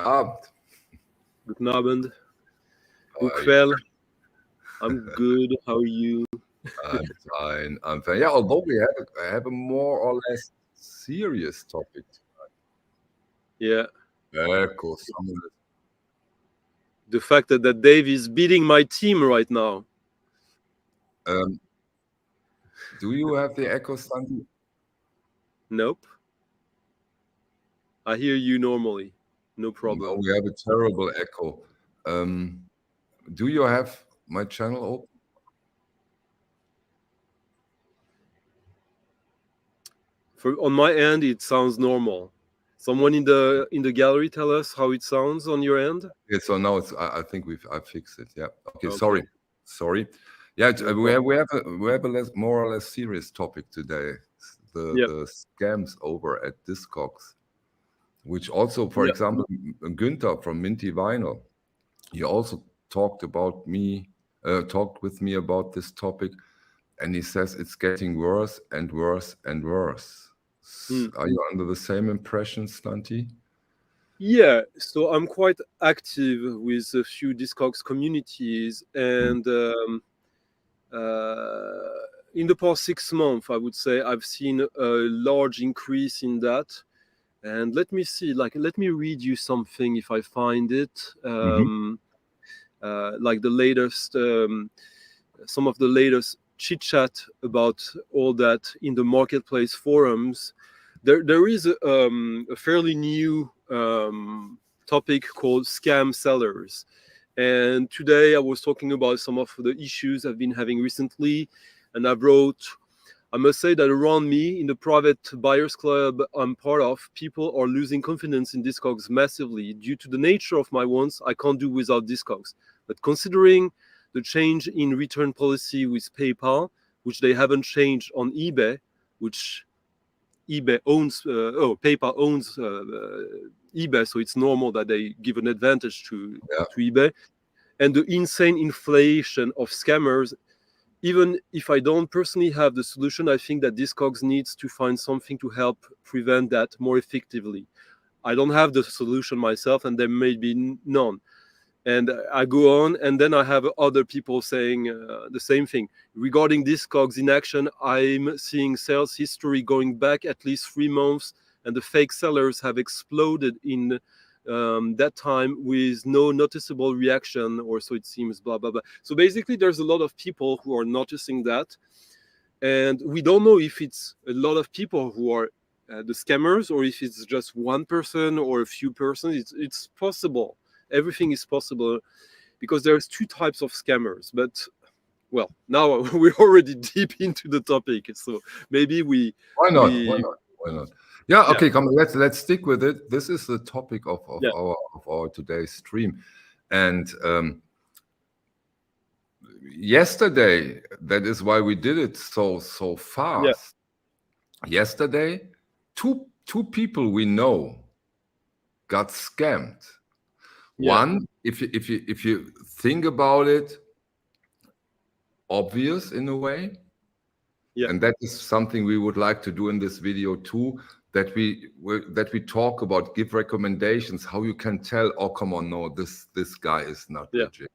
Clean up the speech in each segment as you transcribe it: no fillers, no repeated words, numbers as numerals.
Abend. Guten Abend. How are you? Well, I'm good. How are you? I'm fine. I'm fine. Yeah, although we have a more or less serious topic. Yeah. Echo. The fact that Dave is beating my team right now. Do you have the echo, Stunty? Nope. I hear you normally. No No, problem. we have a terrible echo. Do you have my channel open? On my end, it sounds normal. Someone in the gallery tell us how it sounds on your end. Yeah, so now I think I fixed it. Yeah. Okay. Okay. Sorry. Yeah. No We have a more or less serious topic today. The scams over at Discogs, which also, for example, Günther from Minty Vinyl, he also talked with me about this topic, and he says it's getting worse and worse and worse. Are you under the same impression, Stunty? Yeah, so I'm quite active with a few Discogs communities, and in the past 6 months, I would say I've seen a large increase in that. And let me see, let me read you something if I find it. Like the latest, some of the latest chit chat about all that in the marketplace forums. There is a fairly new topic called scam sellers. And today I was talking about some of the issues I've been having recently. And I must say that around me, in the private buyers club I'm part of, people are losing confidence in Discogs massively due to the nature of my wants. I can't do without Discogs. But considering the change in return policy with PayPal, which they haven't changed on eBay, which eBay owns, PayPal owns eBay, so it's normal that they give an advantage to eBay. And the insane inflation of scammers, even if I don't personally have the solution, I think that Discogs needs to find something to help prevent that more effectively. I don't have the solution myself, and there may be none. And I go on, and then I have other people saying the same thing. Regarding Discogs in action, I'm seeing sales history going back at least 3 months, and the fake sellers have exploded in that time with no noticeable reaction, or so it seems, blah, blah, blah. So basically, there's a lot of people who are noticing that. And we don't know if it's a lot of people who are the scammers, or if it's just one person or a few persons. It's possible. Everything is possible, because there's 2 types of scammers. But well, now we're already deep into the topic, so maybe Why not? Yeah, okay, come on, let's stick with it. This is the topic of our today's stream. And yesterday, that is why we did it so fast. Yesterday, two people we know got scammed. One, if you think about it, obvious in a way. And that is something we would like to do in this video too, that we talk about, give recommendations, how you can tell, oh, come on, no, this guy is not legit.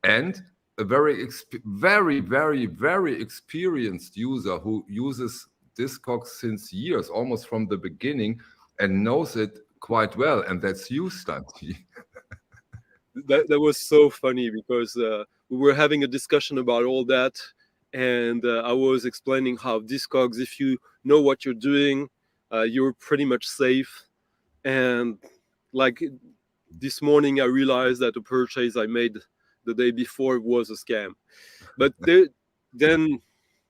And a very, very experienced user who uses Discogs since years, almost from the beginning, and knows it quite well. And that's you, Stunty. That was so funny, because we were having a discussion about all that. And I was explaining how Discogs, if you know what you're doing, you're pretty much safe. And like this morning, I realized that the purchase I made the day before was a scam. But then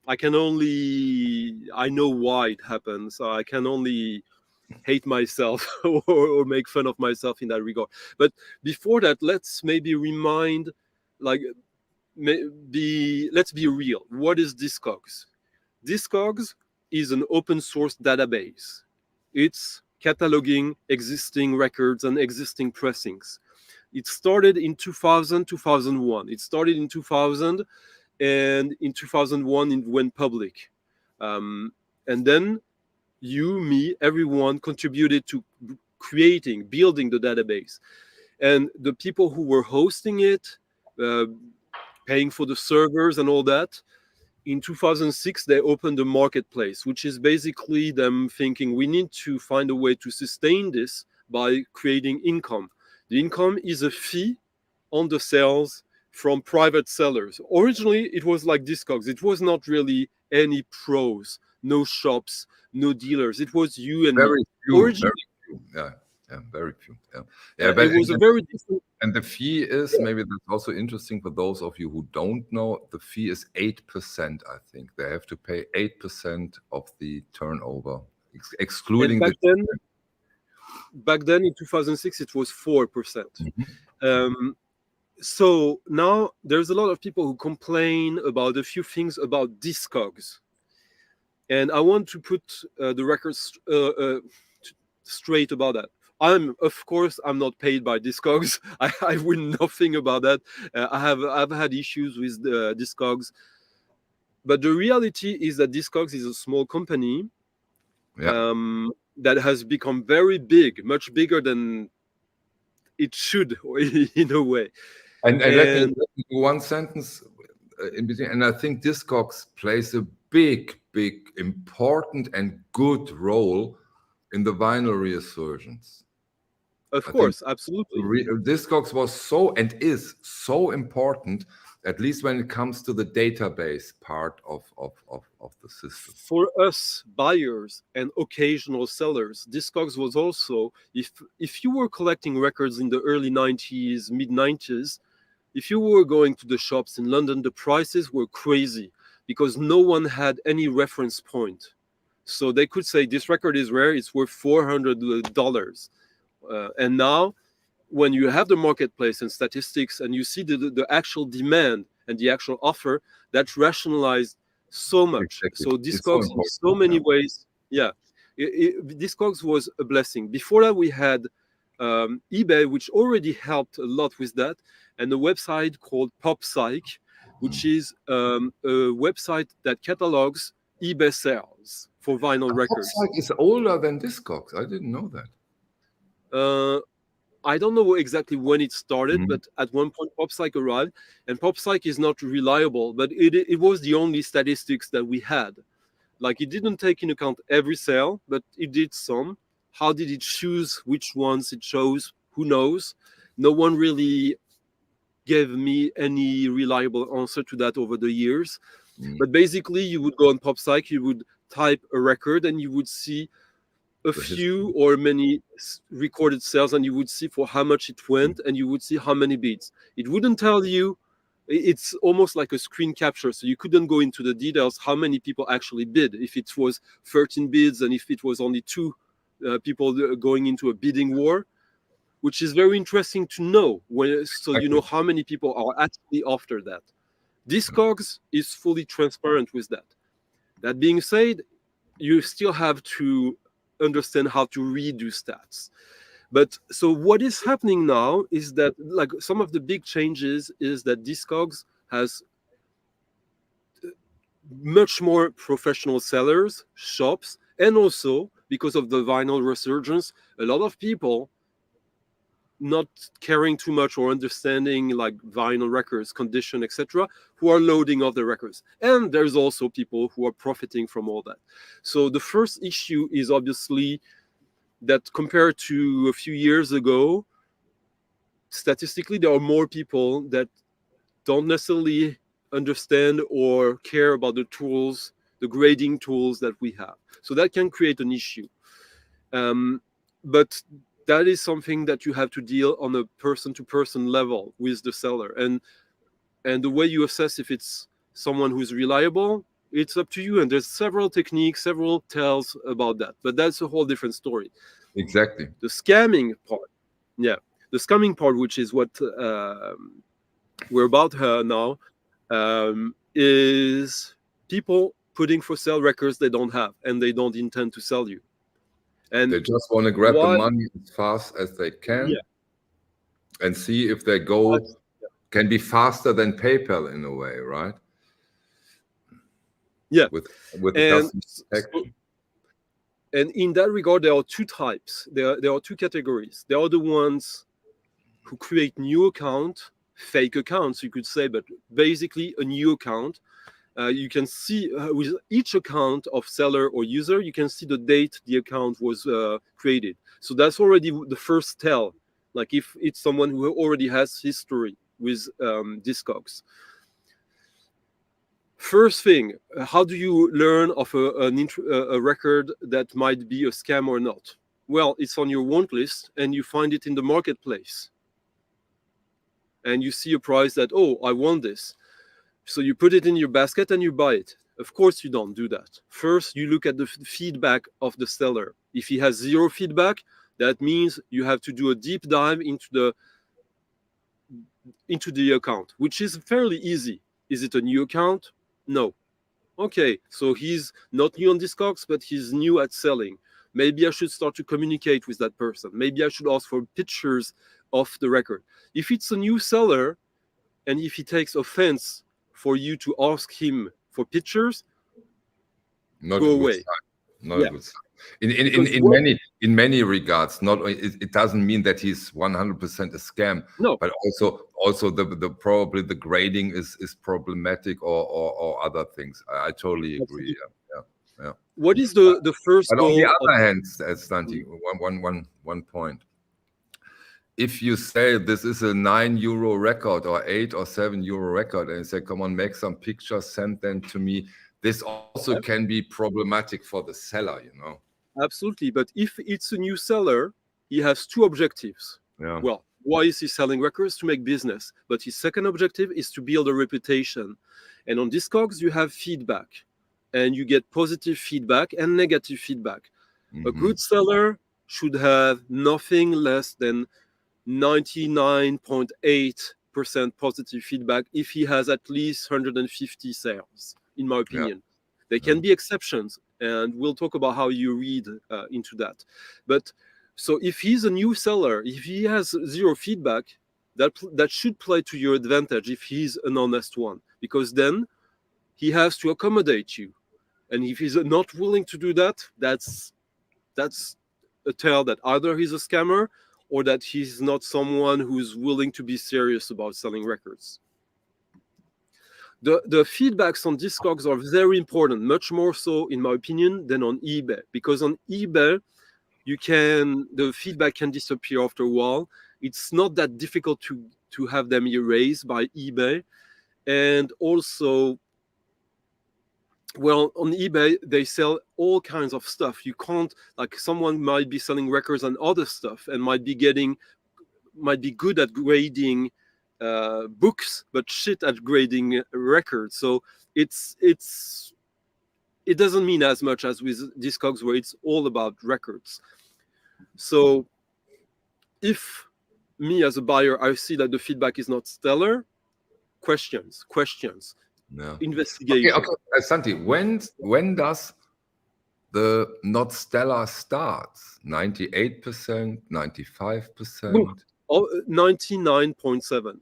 I know why it happened. So I can only hate myself or make fun of myself in that regard. But before that, let's maybe remind, let's be real. What is Discogs? Discogs is an open source database. It's cataloging existing records and existing pressings. It started in 2001. It started in 2000, and in 2001 it went public. And then you, me, everyone contributed to building the database. And the people who were hosting it, paying for the servers and all that, in 2006, they opened a marketplace, which is basically them thinking we need to find a way to sustain this by creating income. The income is a fee on the sales from private sellers. Originally, it was like Discogs. It was not really any pros, no shops, no dealers. It was you and very me. few, Originally, very few. Yeah, very few. Yeah, it was a very different. And the fee is, maybe that's also interesting for those of you who don't know, the fee is 8%, I think. They have to pay 8% of the turnover, excluding back then in 2006, it was 4%. So now there's a lot of people who complain about a few things about Discogs. And I want to put the records straight about that. Of course, I'm not paid by Discogs. I win nothing about that. I've had issues with Discogs. But the reality is that Discogs is a small company that has become very big, much bigger than it should, in a way. And let me do one sentence in between. And I think Discogs plays a big, important and good role in the vinyl resurgence. Of course, absolutely. Discogs was so and is so important, at least when it comes to the database part of the system. For us buyers and occasional sellers, Discogs was also, if you were collecting records in the early 90s, mid 90s, if you were going to the shops in London, the prices were crazy because no one had any reference point. So they could say this record is rare, it's worth $400. And now, when you have the marketplace and statistics and you see the actual demand and the actual offer, that's rationalized so much. Exactly. So Discogs in so many ways, Discogs was a blessing. Before that, we had eBay, which already helped a lot with that, and a website called PopPsych, which is a website that catalogs eBay sales for vinyl records. PopPsych is older than Discogs. I didn't know that. I don't know exactly when it started, but at one point PopPsych arrived, and PopPsych is not reliable, but it was the only statistics that we had. Like, it didn't take into account every sale, but it did some. How did it choose which ones it chose? Who knows? No one really gave me any reliable answer to that over the years. But basically, you would go on PopPsych, you would type a record, and you would see a few or many recorded sales, and you would see for how much it went, and you would see how many bids. It wouldn't tell you. It's almost like a screen capture, so you couldn't go into the details how many people actually bid, if it was 13 bids and if it was only 2 people going into a bidding war, which is very interesting to know, so you know how many people are actually after that. Discogs is fully transparent with that. That being said, you still have to understand how to redo stats. But so what is happening now is that, like, some of the big changes is that Discogs has much more professional sellers, shops, and also because of the vinyl resurgence, a lot of people not caring too much or understanding like vinyl records, condition, etc., who are loading other records. And there's also people who are profiting from all that. So the first issue is obviously that compared to a few years ago, statistically, there are more people that don't necessarily understand or care about the tools, the grading tools that we have. So that can create an issue. But that is something that you have to deal on a person-to-person level with the seller. And the way you assess if it's someone who's reliable, it's up to you. And there's several techniques, several tells about that. But that's a whole different story. Exactly. The scamming part, the scamming part, which is what we're about now, is people putting for sale records they don't have and they don't intend to sell you. And they just want to grab the money as fast as they can and see if they can be faster than PayPal in a way, right? Yeah. With the customer protection. And in that regard, there are two types. There are two categories. There are the ones who create new account, fake accounts, you could say, but basically a new account. You can see with each account of seller or user, you can see the date the account was created. So that's already the first tell, like if it's someone who already has history with Discogs. First thing, how do you learn of a record that might be a scam or not? Well, it's on your want list and you find it in the marketplace. And you see a price that, oh, I want this. So you put it in your basket and you buy it. Of course you don't do that. First, you look at the feedback of the seller. If he has zero feedback, that means you have to do a deep dive into the account, which is fairly easy. Is it a new account? No. Okay, so he's not new on Discogs, but he's new at selling. Maybe I should start to communicate with that person. Maybe I should ask for pictures of the record. If it's a new seller, and if he takes offense for you to ask him for pictures, not go away. Not a good sign. In many regards, it doesn't mean that he's 100% a scam. No, but also the probably the grading is problematic or other things. I totally agree. Yeah. What is the first but goal? On the other hand, Stunty, one point. If you say this is a €9 record or €8 or €7 record, and you say, come on, make some pictures, send them to me, this also can be problematic for the seller, you know. Absolutely, but if it's a new seller, he has two objectives. Yeah. Well, why is he selling records? To make business. But his second objective is to build a reputation. And on Discogs, you have feedback. And you get positive feedback and negative feedback. Mm-hmm. A good seller should have nothing less than 99.8% positive feedback if he has at least 150 sales, in my opinion. Yeah. There can be exceptions, and we'll talk about how you read into that. But so if he's a new seller, if he has zero feedback, that should play to your advantage if he's an honest one, because then he has to accommodate you. And if he's not willing to do that, that's a tell that either he's a scammer or that he's not someone who's willing to be serious about selling records. The feedbacks on Discogs are very important, much more so, in my opinion, than on eBay. Because on eBay, the feedback can disappear after a while. It's not that difficult to have them erased by eBay. And also, well, on eBay, they sell all kinds of stuff. You can't, like, someone might be selling records and other stuff and might be good at grading books, but shit at grading records. So it doesn't mean as much as with Discogs, where it's all about records. So if me as a buyer, I see that the feedback is not stellar, questions. No. Investigation. Okay. Stunty, when does the not stellar start? 98%, 95%? 99.7.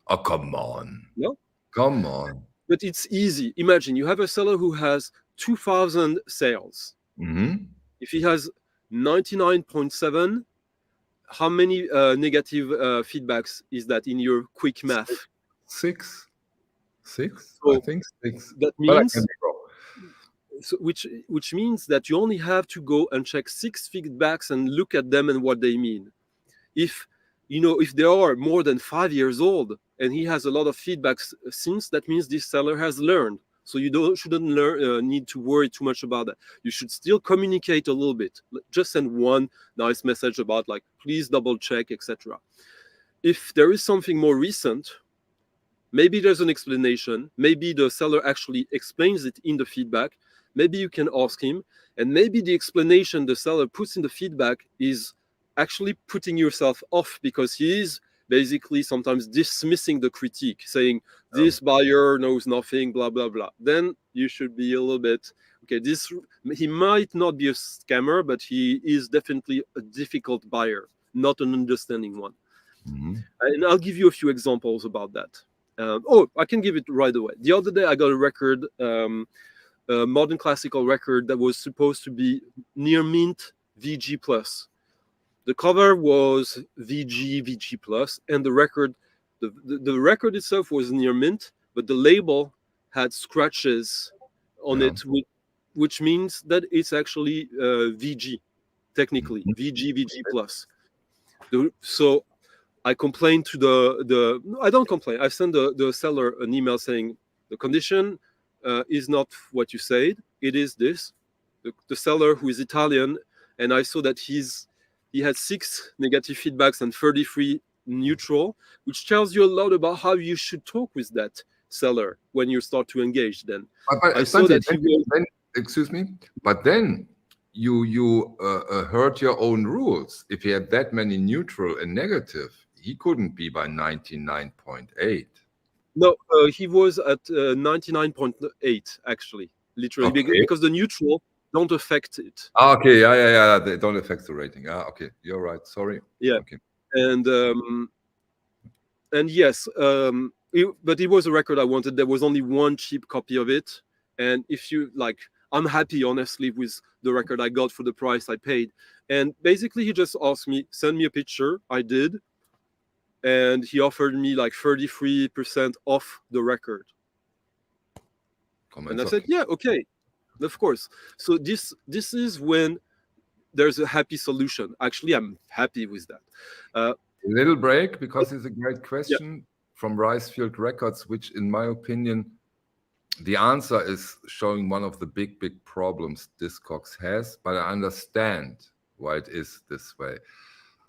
Oh, come on. No? Come on. But it's easy. Imagine you have a seller who has 2,000 sales. Mm-hmm. If he has 99.7, how many negative feedbacks is that in your quick math? Six. So I think 6. That means, so which means that you only have to go and check 6 feedbacks and look at them and what they mean. If they are more than 5 years old and he has a lot of feedbacks since, that means this seller has learned. So you shouldn't need to worry too much about that. You should still communicate a little bit. Just send one nice message about, like, please double check, etc. If there is something more recent, maybe there's an explanation. Maybe the seller actually explains it in the feedback. Maybe you can ask him. And maybe the explanation the seller puts in the feedback is actually putting yourself off, because he is basically sometimes dismissing the critique, saying this buyer knows nothing, blah, blah, blah. Then you should be a little bit, okay, he might not be a scammer, but he is definitely a difficult buyer, not an understanding one. Mm-hmm. And I'll give you a few examples about that. I can give it right away. The other day I got a record a modern classical record that was supposed to be near mint VG plus. The cover was VG plus, and the record, the record itself was near mint, but the label had scratches on it, which means that it's actually VG, technically VG plus. So I complained to the I don't complain. I sent the seller an email saying the condition is not what you said. It is this. The seller, who is Italian, and I saw that he had 6 negative feedbacks and 33 neutral, which tells you a lot about how you should talk with that seller when you start to engage. Then I saw that he will. Excuse me, but then you hurt your own rules. If he had that many neutral and negative, he couldn't be by 99.8. No, he was at 99.8 actually, literally, because the neutral don't affect it. Okay, yeah. They don't affect the rating. Okay, you're right. Sorry. Yeah. Okay. And yes, but it was a record I wanted. There was only one cheap copy of it, and if you like, I'm happy honestly with the record I got for the price I paid. And basically, he just asked me, send me a picture. I did, and he offered me like 33% off the record. And I said, yeah, okay, of course. So this is when there's a happy solution. Actually, I'm happy with that. A little break, because it's a great question from Ricefield Records, which in my opinion, the answer is showing one of the big problems Discogs has, but I understand why it is this way.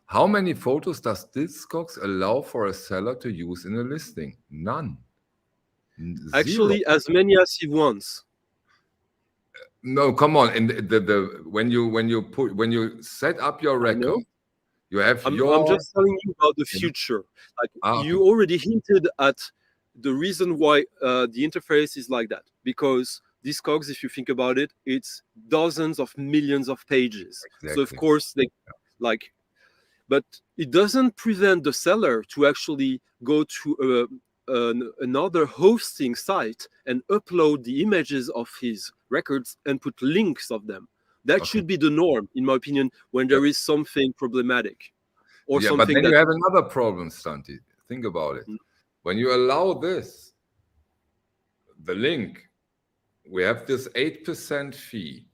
How many photos does Discogs allow for a seller to use in a listing? None. Actually, 0. As many as he wants. No, come on. And when you set up your record, you have I'm just telling you about the future. Like you already hinted at the reason why the interface is like that, because Discogs, if you think about it, it's dozens of millions of pages. Exactly. So of course they like, but it doesn't prevent the seller to actually go to another hosting site and upload the images of his records and put links of them. That should be the norm, in my opinion, when there is something problematic or something. But then you have another problem, Stunty. Think about it. When you allow this, the link, we have this 8% fee.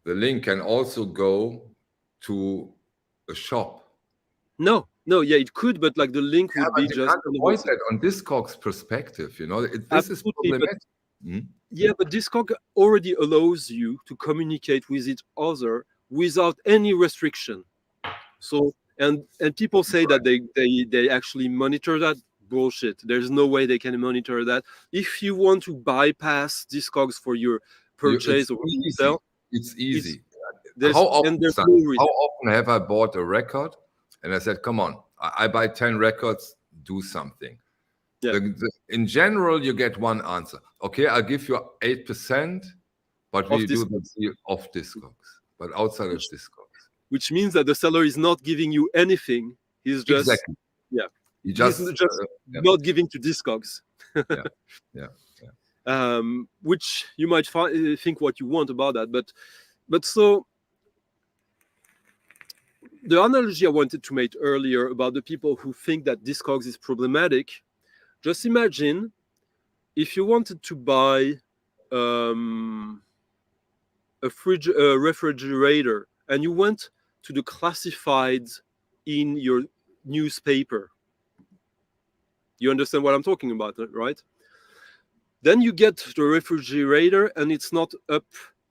The link can also go to a shop. No, yeah, it could, but like the link would be just. Avoid that on Discogs' perspective, you know, this is problematic. Yeah, but Discog already allows you to communicate with each other without any restriction. So, and people say that they actually monitor that. Bullshit. There's no way they can monitor that. If you want to bypass Discogs for your purchase or sell, it's easy. How often have I bought a record and I said, come on, I buy 10 records, do something. Yeah. In general, you get one answer. Okay, I'll give you 8%, but we do the deal off Discogs, but outside of Discogs. Which means that the seller is not giving you anything. He's just He's just not giving to Discogs. Which you might think what you want about that, but so the analogy I wanted to make earlier about the people who think that Discogs is problematic, just imagine if you wanted to buy a refrigerator and you went to the classifieds in your newspaper. You understand what I'm talking about, right? Then you get the refrigerator and it's not up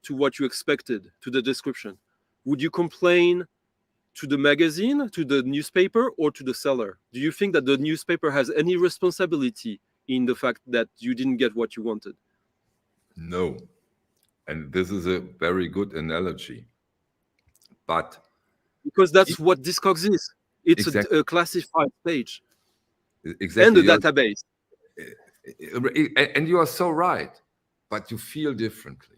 to what you expected, to the description. Would you complain to the magazine, to the newspaper, or to the seller? Do you think that the newspaper has any responsibility in the fact that you didn't get what you wanted? No. And this is a very good analogy. But because that's what Discogs is. It's a classified page. Exactly. And a database. And you are so right, but you feel differently.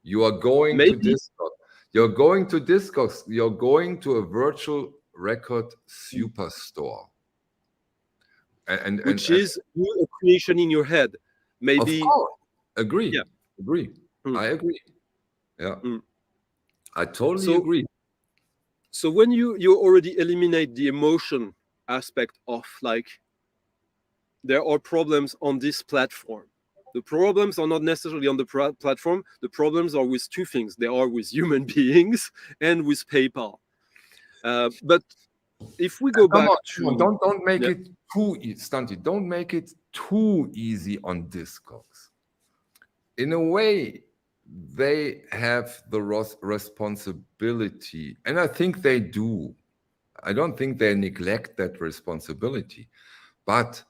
You are going to Discogs. You're going to Discogs. You're going to a virtual record superstore. Which is a creation in your head. Maybe. Of course. Agree. Yeah. Agree. I agree. Yeah. Mm. I totally agree. So when you already eliminate the emotion aspect of like, there are problems on this platform. The problems are not necessarily on the platform. The problems are with two things. They are with human beings and with PayPal. But if we go back to... Don't make it too Stunty. Don't make it too easy on Discogs. In a way, they have the responsibility, and I think they do. I don't think they neglect that responsibility, but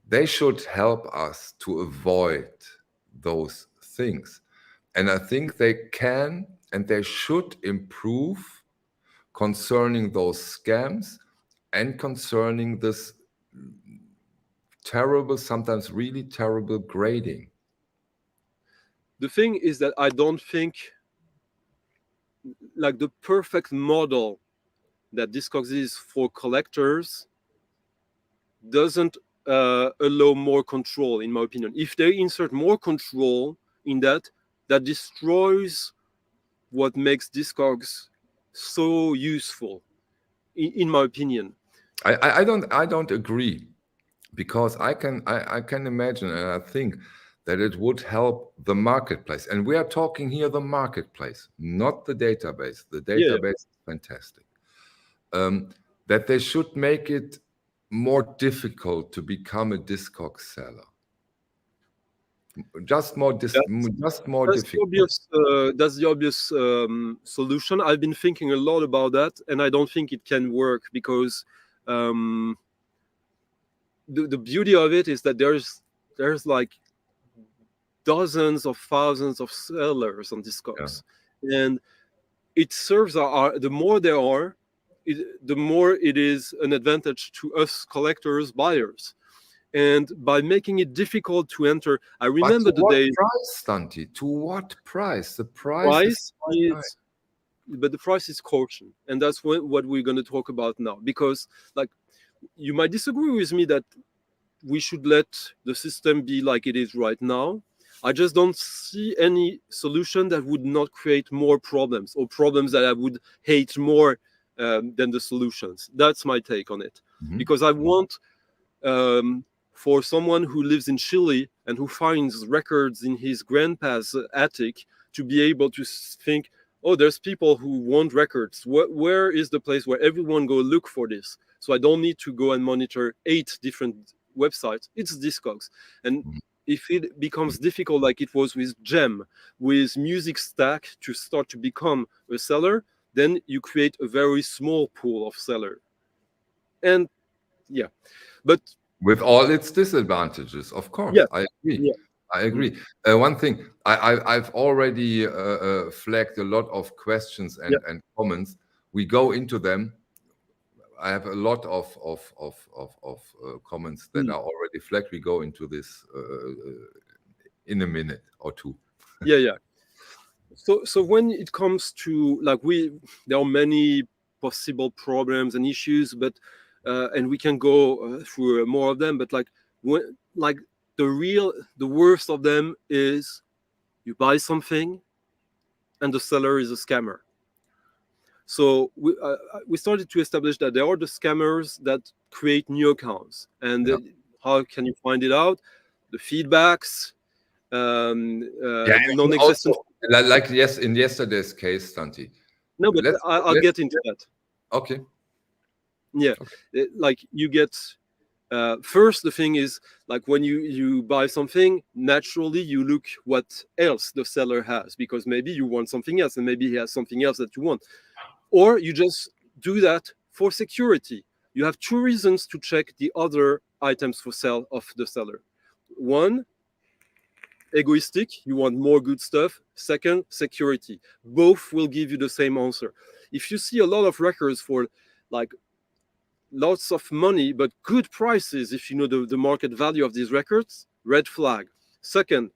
they should help us to avoid those things. And I think they can and they should improve concerning those scams and concerning this terrible, sometimes really terrible grading. The thing is that I don't think like the perfect model that Discogs is for collectors doesn't allow more control, in my opinion. If they insert more control in that, that destroys what makes Discogs so useful, in my opinion. I don't agree, because I can imagine and I think that it would help the marketplace. And we are talking here the marketplace, not the database. The database is fantastic. That they should make it more difficult to become a Discogs seller. Just more difficult. That's the obvious solution. I've been thinking a lot about that, and I don't think it can work, because the beauty of it is that there's like dozens of thousands of sellers on Discogs, and it serves the more there are, the more it is an advantage to us collectors, buyers. And by making it difficult to enter, I remember the days. Price, Stunty? To what price? The price is, but the price is caution, and that's what we're going to talk about now. Because, like, you might disagree with me that we should let the system be like it is right now. I just don't see any solution that would not create more problems, or problems that I would hate more than the solutions. That's my take on it. Because I want, for someone who lives in Chile and who finds records in his grandpa's attic, to be able to think, oh, there's people who want records. Where is the place where everyone go look for this? So I don't need to go and monitor 8 different websites. It's Discogs. And if it becomes difficult, like it was with Gem, with Music Stack, to start to become a seller, then you create a very small pool of seller. And but with all its disadvantages, of course. I agree. I agree. One thing, I've already flagged a lot of questions and comments. We go into them. I have a lot of comments that are already flagged. We go into this in a minute or two. So when it comes to, like, there are many possible problems and issues, but and we can go through more of them. But the worst of them is you buy something and the seller is a scammer. So we started to establish that there are the scammers that create new accounts. And how can you find it out? The feedbacks, non-existent. Like in yesterday's case, Stunty. No, but I'll get into that. Okay. Yeah, okay. Like you get first, the thing is, like, when you buy something, naturally you look what else the seller has, because maybe you want something else and maybe he has something else that you want, or you just do that for security. You have 2 reasons to check the other items for sale of the seller. 1, egoistic, you want more good stuff. 2nd, security. Both will give you the same answer. If you see a lot of records for like lots of money but good prices, if you know the market value of these records, red flag. 2nd,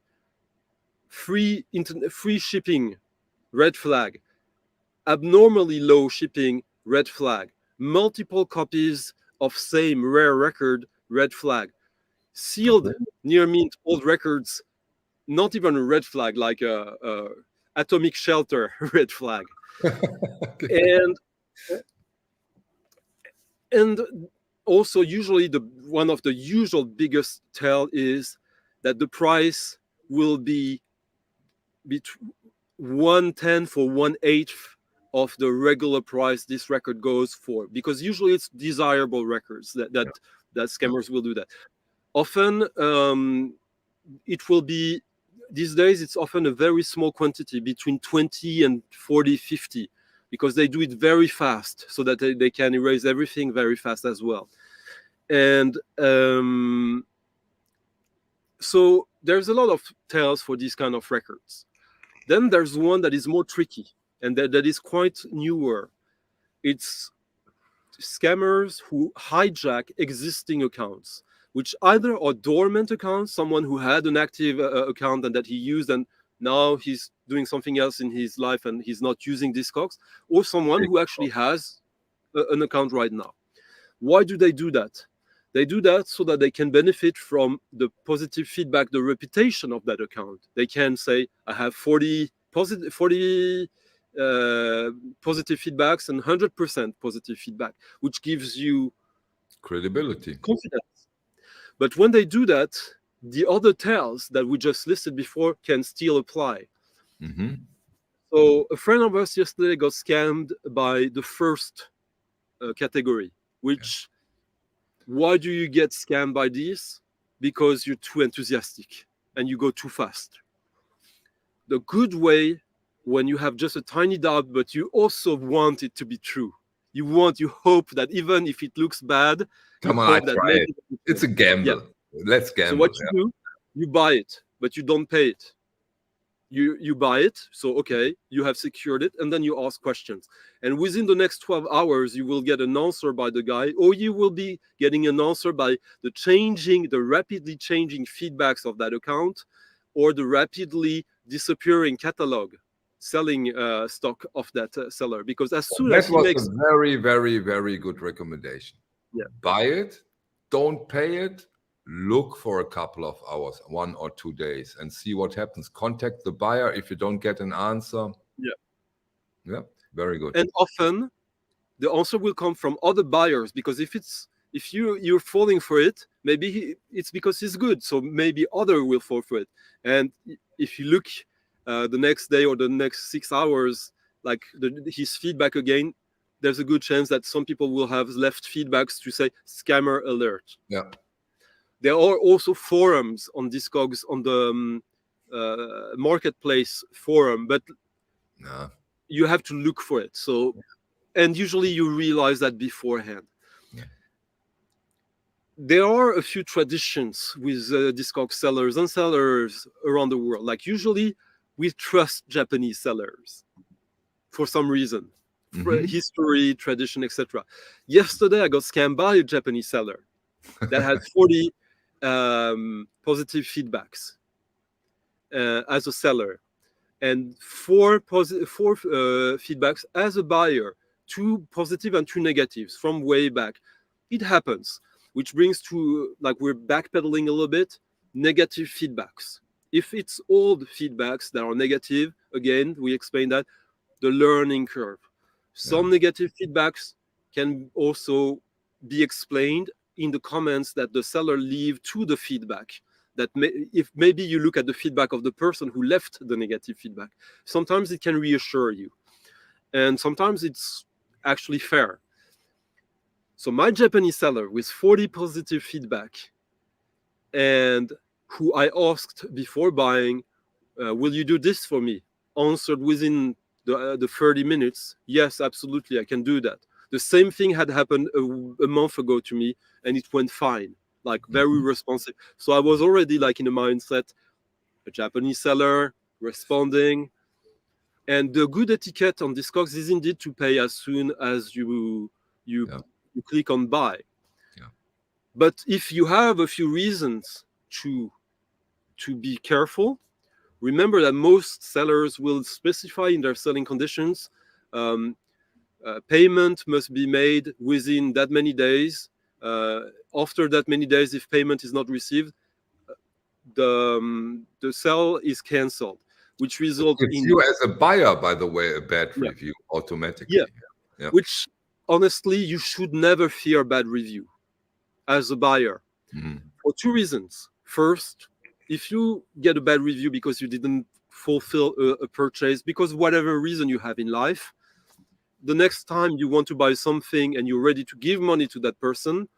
free shipping, red flag. Abnormally low shipping, red flag. Multiple copies of same rare record, red flag. Sealed near mint old records, not even a red flag, like a atomic shelter red flag. Okay. And also usually one of the usual biggest tell is that the price will be between 1/10 or 1/8 of the regular price this record goes for, because usually it's desirable records that scammers will do that. Often it will be, these days it's often a very small quantity, between 20 and 40, 50, because they do it very fast so that they can erase everything very fast as well. And so there's a lot of tells for these kind of records. Then there's one that is more tricky, and that is quite newer. It's scammers who hijack existing accounts, which either are dormant accounts, someone who had an active account and that he used, and now he's doing something else in his life and he's not using Discogs, or someone who actually has an account right now. Why do they do that? They do that so that they can benefit from the positive feedback, the reputation of that account. They can say, I have 40 positive feedbacks and 100% positive feedback, which gives you credibility, confidence. But when they do that, the other tells that we just listed before can still apply. Mm-hmm. So a friend of ours yesterday got scammed by the first category, which, why do you get scammed by this? Because you're too enthusiastic and you go too fast. The good way, when you have just a tiny doubt, but you also want it to be true. You hope that even if it looks bad, come on, I try it. It's a gamble. Yeah. Let's gamble. So what you do, you buy it, but you don't pay it. You buy it, so okay, you have secured it, and then you ask questions. And within the next 12 hours, you will get an answer by the guy, or you will be getting an answer by the rapidly changing feedbacks of that account, or the rapidly disappearing catalog, selling stock of that seller. Because as soon as he makes... That was a very, very, very good recommendation. Yeah. Buy it, don't pay it, look for a couple of hours, 1 or 2 days, and see what happens. Contact the buyer if you don't get an answer. Yeah, very good. And often the answer will come from other buyers, because if you're falling for it, maybe it's because he's good, so maybe other will fall for it. And if you look the next day or the next 6 hours, like his feedback again, there's a good chance that some people will have left feedbacks to say scammer alert. Yeah. There are also forums on Discogs, on the marketplace forum, but you have to look for it. So, and usually you realize that beforehand. Yeah. There are a few traditions with Discogs sellers and sellers around the world. Like usually we trust Japanese sellers for some reason, for history, tradition, etc. Yesterday I got scammed by a Japanese seller that had 40 positive feedbacks as a seller, and 4 feedbacks as a buyer, 2 positive and 2 negatives from way back. It happens, which brings to, like, we're backpedaling a little bit, negative feedbacks. If it's old feedbacks that are negative, again, we explained that, the learning curve. Some negative feedbacks can also be explained in the comments that the seller leave to the feedback. That if maybe you look at the feedback of the person who left the negative feedback, sometimes it can reassure you, and sometimes it's actually fair. So my Japanese seller with 40 positive feedback, and who I asked before buying, will you do this for me? Answered within the 30 minutes, yes, absolutely, I can do that. The same thing had happened a month ago to me, and it went fine, like very responsive. So I was already like in a mindset, a Japanese seller, responding. And the good etiquette on Discogs is indeed to pay as soon as you click on buy. Yeah. But if you have a few reasons to be careful, remember that most sellers will specify in their selling conditions, payment must be made within that many days. After that many days, if payment is not received, the sale is cancelled, which results it's in you as a buyer, by the way, a bad Yeah. review automatically. Yeah. Which honestly you should never fear a bad review as a buyer, for two reasons. First, if you get a bad review because you didn't fulfill a purchase, because whatever reason you have in life, the next time you want to buy something and you're ready to give money to that person,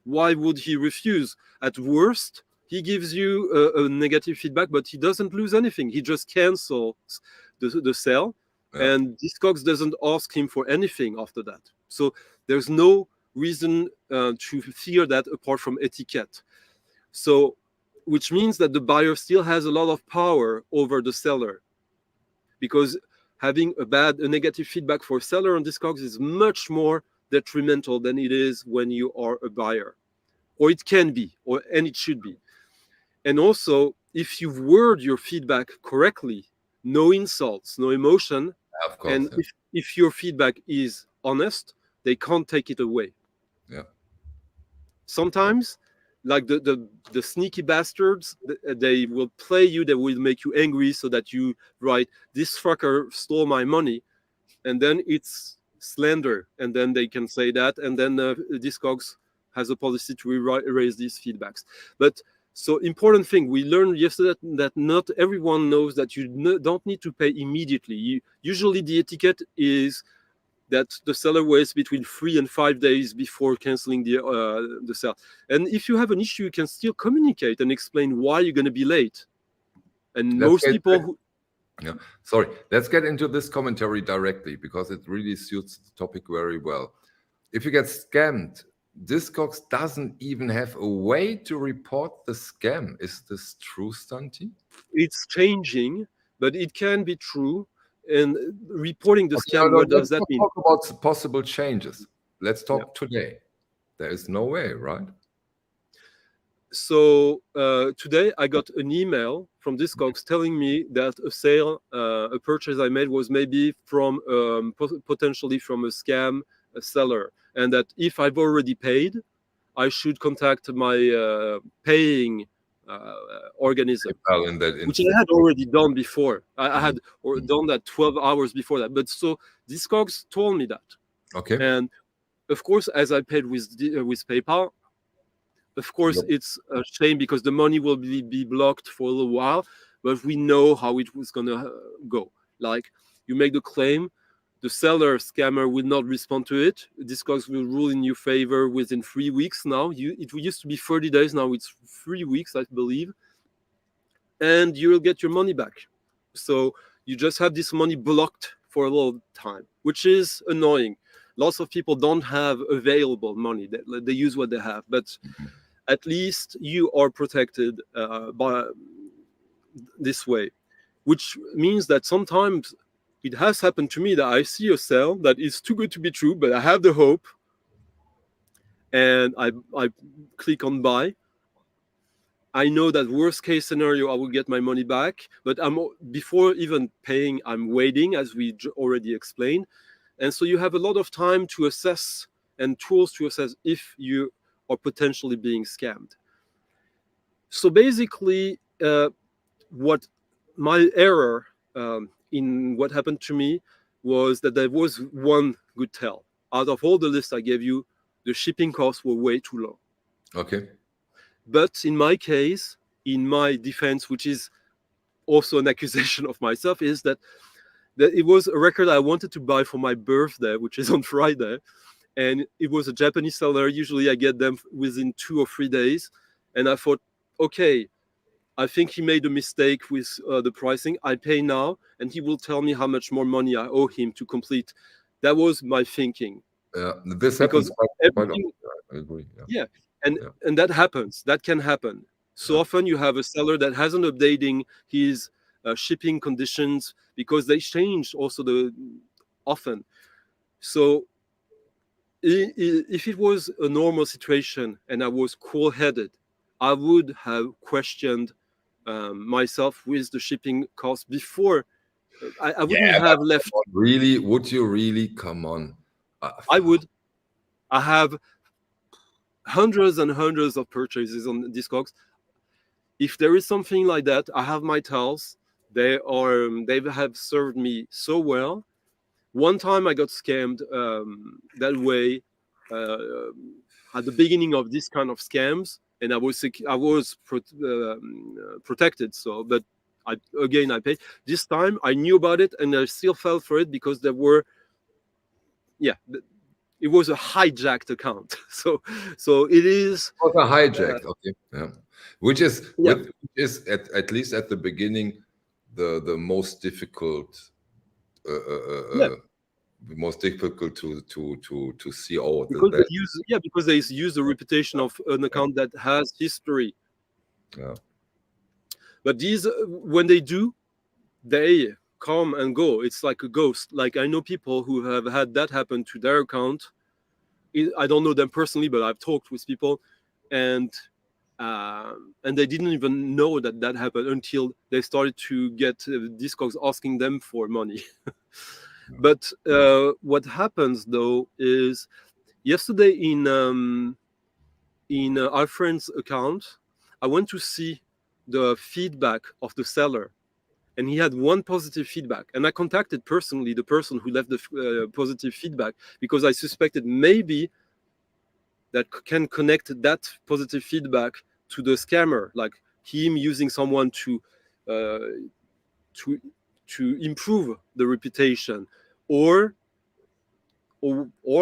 why would he refuse? At worst, he gives you a negative feedback, but he doesn't lose anything. He just cancels the sale, and Discogs doesn't ask him for anything after that. So there's no reason to fear that apart from etiquette. So, which means that the buyer still has a lot of power over the seller, because having a negative feedback for a seller on Discogs is much more detrimental than it is when you are a buyer, or it can be, and it should be. And also, if you've worded your feedback correctly, no insults, no emotion, of course, and if your feedback is honest, they can't take it away. Sometimes, like the sneaky bastards, they will play you, they will make you angry so that you write, "This fucker stole my money," and then it's slander, and then they can say that, and then Discogs has a policy to erase these feedbacks. But so important thing, we learned yesterday that not everyone knows that you don't need to pay immediately. Usually the etiquette is that the seller waits between 3 and 5 days before canceling the sale. And if you have an issue, you can still communicate and explain why you're going to be late. And most people sorry, let's get into this commentary directly, because it really suits the topic very well. If you get scammed, Discogs doesn't even have a way to report the scam. Is this true, Stunty? It's changing, but it can be true. And reporting the scam, what does that mean? Let's talk about possible changes. Let's talk today. There is no way, right? So today I got an email from Discogs telling me that a sale, a purchase I made was maybe from potentially from a scam seller, and that if I've already paid, I should contact my paying organism, which I had already done before. I had done that 12 hours before that. But so Discogs told me that. Okay. And of course, as I paid with PayPal, of course, it's a shame because the money will be blocked for a little while, but we know how it was going to go. Like, you make the claim, the seller scammer will not respond to it. Discogs will rule in your favor within 3 weeks now. It used to be 30 days, now it's 3 weeks, I believe. And you will get your money back. So you just have this money blocked for a little time, which is annoying. Lots of people don't have available money. They use what they have, but at least you are protected by this way, which means that sometimes it has happened to me that I see a sale that is too good to be true, but I have the hope, and I click on buy. I know that worst case scenario, I will get my money back, but before even paying, I'm waiting, as we already explained. And so you have a lot of time to assess and tools to assess if you are potentially being scammed. So basically, what my error in what happened to me was that there was one good tell. Out of all the lists I gave you, the shipping costs were way too low. Okay. But in my case, in my defense, which is also an accusation of myself, is that it was a record I wanted to buy for my birthday, which is on Friday. And it was a Japanese seller. Usually I get them within 2 or 3 days. And I thought, okay, I think he made a mistake with the pricing. I pay now, and he will tell me how much more money I owe him to complete. That was my thinking. This happens quite often. I agree. Yeah. And that happens. That can happen. So often you have a seller that hasn't updating his shipping conditions because they changed also often. So if it was a normal situation and I was cool-headed, I would have questioned myself with the shipping cost before. I wouldn't have left. Really? Would you really? Come on. I would. I have hundreds and hundreds of purchases on Discogs. if there is something like that, I have my tales. They have served me so well. One time I got scammed that way at the beginning of this kind of scams, and I was protected. So, but I paid. This time I knew about it, and I still fell for it because there were, it was a hijacked account. So it is. It was a hijacked, okay, yeah. Which is at least at the beginning the most difficult. Most difficult to see all because they use the reputation of an account that has history. Yeah. But these, when they do, they come and go. It's like a ghost. Like I know people who have had that happen to their account. I don't know them personally, but I've talked with people, and they didn't even know that happened until they started to get Discogs asking them for money. But what happens though is, yesterday in our friend's account, I went to see the feedback of the seller, and he had one positive feedback, and I contacted personally the person who left the positive feedback, because I suspected maybe that can connect that positive feedback to the scammer, like him using someone to improve the reputation, or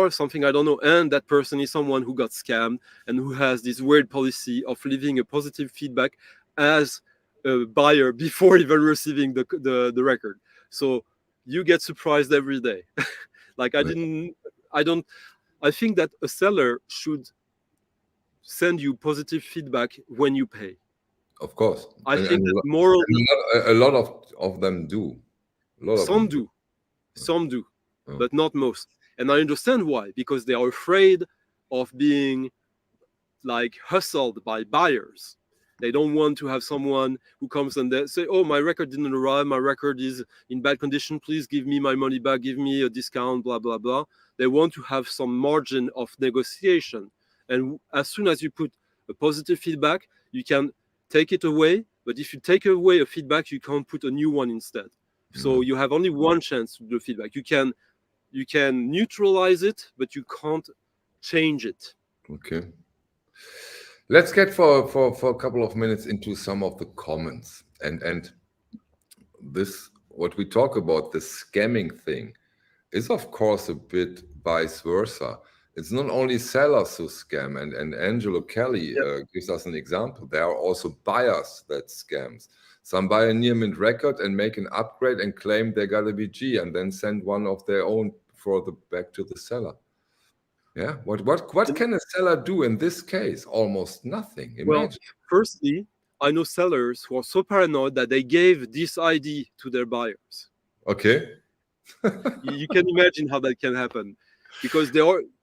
something, I don't know. And that person is someone who got scammed and who has this weird policy of leaving a positive feedback as a buyer before even receiving the record. So you get surprised every day. Like I think that a seller should send you positive feedback when you pay. Of course. I think that morally a lot of them do. Some do, but not most. And I understand why, because they are afraid of being like hustled by buyers. They don't want to have someone who comes and they say, oh, my record didn't arrive, my record is in bad condition, please give me my money back, give me a discount, blah, blah, blah. They want to have some margin of negotiation. And as soon as you put a positive feedback, you can take it away. But if you take away a feedback, you can't put a new one instead. So you have only one chance to do feedback. You can neutralize it, but you can't change it. Okay. Let's get for a couple of minutes into some of the comments, and this, what we talk about, the scamming thing, is of course a bit vice versa. It's not only sellers who scam, and Angelo Kelly gives us an example. There are also buyers that scams. Some buy a near mint record and make an upgrade and claim they got a VG and then send one of their own back to the seller. Yeah, what can a seller do in this case? Almost nothing. Imagine. Well, firstly, I know sellers who are so paranoid that they gave this ID to their buyers. Okay. You can imagine how that can happen, because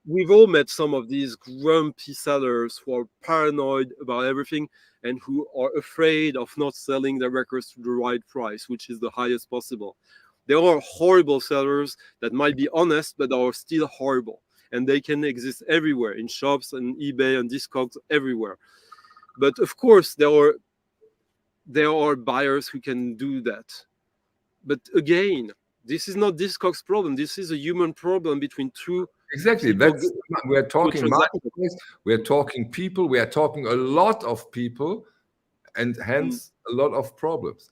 we've all met some of these grumpy sellers who are paranoid about everything and who are afraid of not selling their records to the right price, which is the highest possible. There are horrible sellers that might be honest, but are still horrible. And they can exist everywhere, in shops and eBay and Discogs, everywhere. But of course, there are buyers who can do that. But again, this is not Discogs' problem. This is a human problem between two. Exactly. We're talking marketplace. We're talking people. We are talking a lot of people, and hence a lot of problems.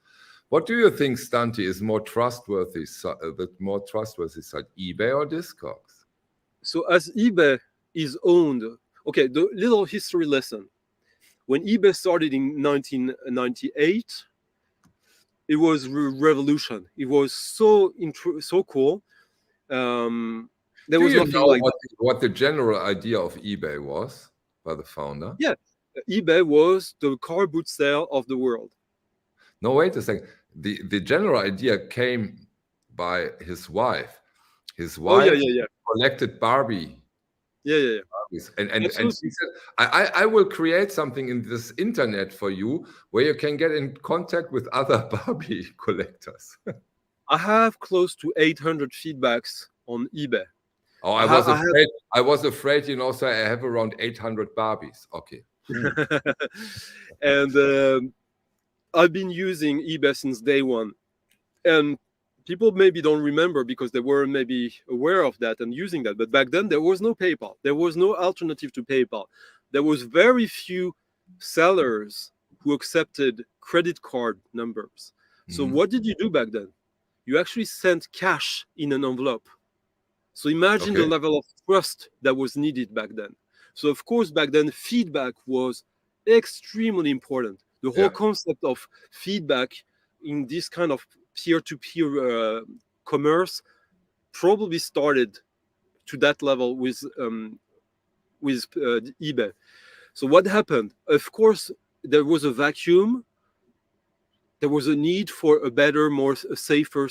What do you think, Stunty, is more trustworthy? The more trustworthy side, eBay or Discogs? So as eBay is owned, okay, the little history lesson. When eBay started in 1998, it was revolution. It was so cool. There was nothing like what the general idea of eBay was by the founder. Yeah, eBay was the car boot sale of the world. No, wait a second. The general idea came by his wife. His wife collected Barbie. Yeah. Barbies. And she said, I will create something in this internet for you where you can get in contact with other Barbie collectors. I have close to 800 feedbacks on eBay. Oh, I was afraid, so I have around 800 Barbies. Okay. And I've been using eBay since day one, and people maybe don't remember because they weren't maybe aware of that and using that. But back then there was no PayPal. There was no alternative to PayPal. There was very few sellers who accepted credit card numbers. So what did you do back then? You actually sent cash in an envelope. So imagine the level of trust that was needed back then. So of course, back then, feedback was extremely important. The whole concept of feedback in this kind of peer-to-peer commerce probably started to that level with eBay. So what happened? Of course, there was a vacuum. There was a need for a better, more safer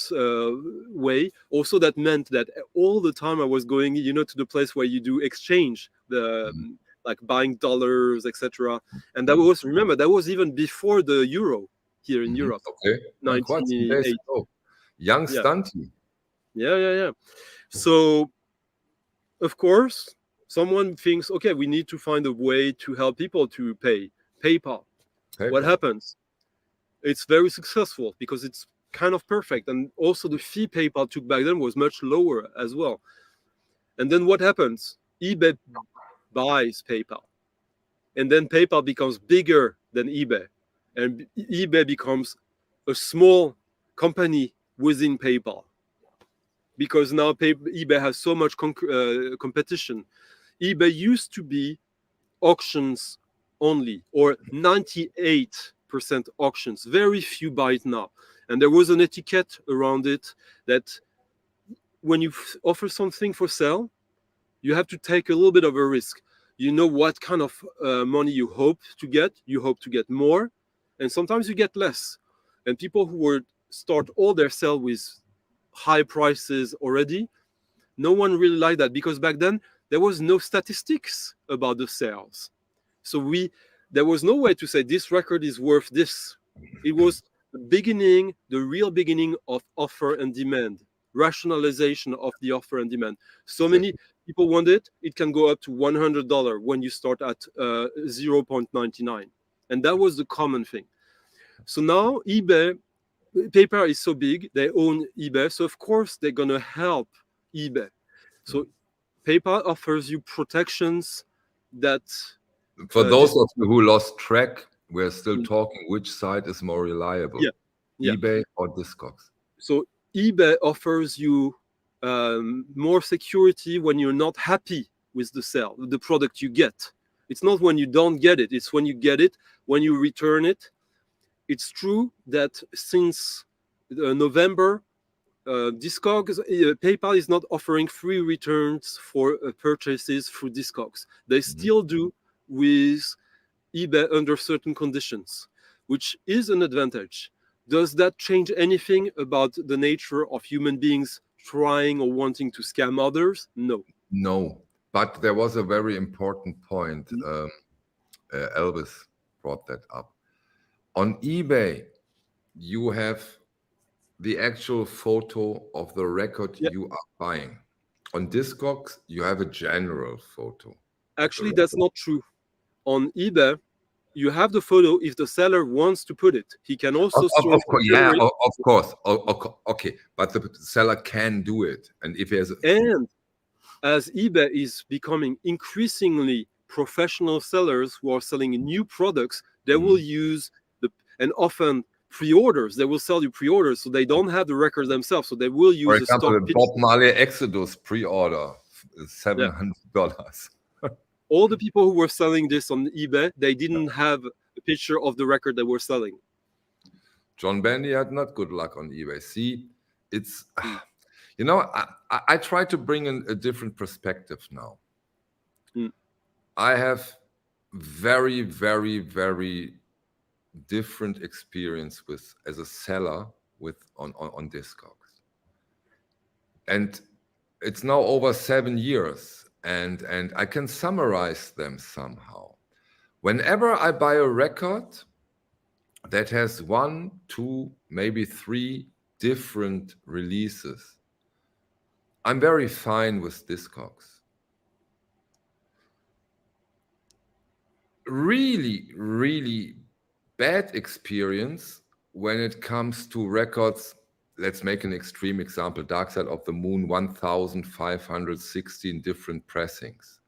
way. Also, that meant that all the time I was going, to the place where you do exchange, like buying dollars, etc. And that was, remember, that was even before the euro here in Europe. Okay. 1988. Young Stunty. Yeah. So, of course, someone thinks, okay, we need to find a way to help people to pay. PayPal. What happens? It's very successful because it's kind of perfect. And also the fee PayPal took back then was much lower as well. And then what happens? eBay buys PayPal. And then PayPal becomes bigger than eBay. And eBay becomes a small company within PayPal. Because now eBay has so much competition. eBay used to be auctions only, or 98% auctions. Very few buy it now. And there was an etiquette around it that when you offer something for sale, you have to take a little bit of a risk. You know what kind of money you hope to get. You hope to get more, and sometimes you get less. And people who would start all their sale with high prices already, no one really liked that, because back then there was no statistics about the sales. So there was no way to say this record is worth this. It was the real beginning of offer and demand, rationalization of the offer and demand. So many people want it, it can go up to $100 when you start at 0.99. And that was the common thing. So now PayPal is so big, they own eBay. So of course they're going to help eBay. So PayPal offers you protections that... For those of you who lost track, we're still talking which site is more reliable, eBay or Discogs. So eBay offers you more security when you're not happy with the product you get. It's not when you don't get it, it's when you get it, when you return it. It's true that since November, Discogs, PayPal is not offering free returns for purchases through Discogs. They still do with eBay under certain conditions, which is an advantage. Does that change anything about the nature of human beings trying or wanting to scam others? No. No, but there was a very important point. Elvis brought that up. On eBay, you have the actual photo of the record you are buying. On Discogs, you have a general photo. Actually, that's not true. On eBay, you have the photo if the seller wants to put it. He can also of course. Okay, but the seller can do it. And if he has and as eBay is becoming increasingly professional sellers who are selling new products, they will use and often pre-orders. They will sell you pre-orders, so they don't have the records themselves. So they will use, for example, the Bob Marley Exodus pre-order, $700. All the people who were selling this on eBay, they didn't have a picture of the record they were selling. John Bandy had not good luck on eBay. See, it's, I try to bring in a different perspective now. I have very, very, very different experience as a seller on Discogs. And it's now over 7 years. And I can summarize them somehow. Whenever I buy a record that has 1, 2, maybe 3 different releases, I'm very fine with Discogs. Really, really bad experience when it comes to records. Let's make an extreme example. Dark Side of the Moon, 1,516 different pressings.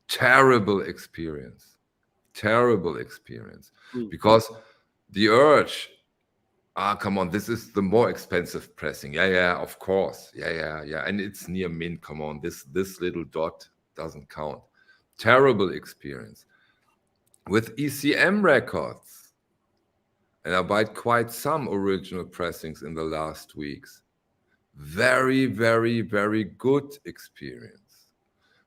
Terrible experience. Terrible experience. Because the urge, come on, this is the more expensive pressing. Yeah, of course. Yeah. And it's near mint. Come on, this little dot doesn't count. Terrible experience. With ECM records, and I bought quite some original pressings in the last weeks. Very, very, very good experience.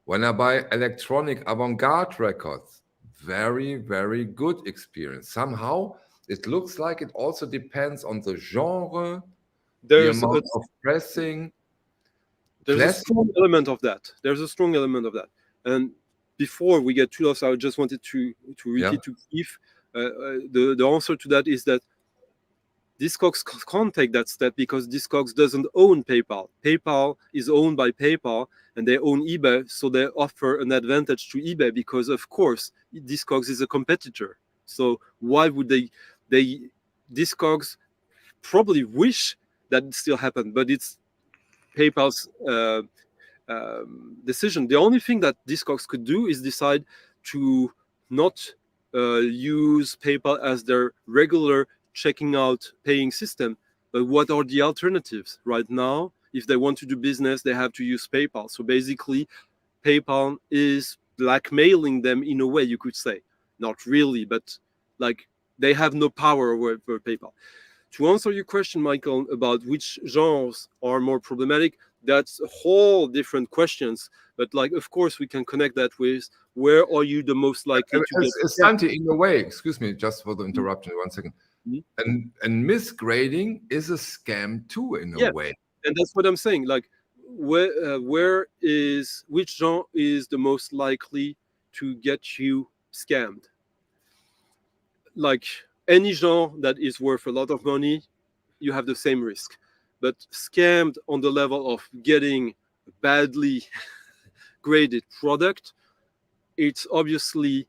When I buy electronic avant-garde records, very, very good experience. Somehow, it looks like it also depends on the genre, the amount of pressing. There's a strong element of that. And before we get too lost, I just wanted to repeat to Keith, the answer to that is that Discogs can't take that step because Discogs doesn't own PayPal. PayPal is owned by PayPal, and they own eBay, so they offer an advantage to eBay because, of course, Discogs is a competitor. So why would they Discogs probably wish that it still happened, but it's PayPal's decision. The only thing that Discogs could do is decide to not use PayPal as their regular checking out paying system. But what are the alternatives right now? If they want to do business, they have to use PayPal. So basically, PayPal is blackmailing them in a way, you could say. Not really, but like they have no power over PayPal. To answer your question, Michael, about which genres are more problematic, that's a whole different questions. But like, of course, we can connect that with where are you the most likely to get? Stunty, in a way, excuse me, just for the interruption, 1 second. And misgrading is a scam too, in a way. And that's what I'm saying. Like, which genre is the most likely to get you scammed? Like any genre that is worth a lot of money, you have the same risk. But scammed on the level of getting a badly graded product, it's obviously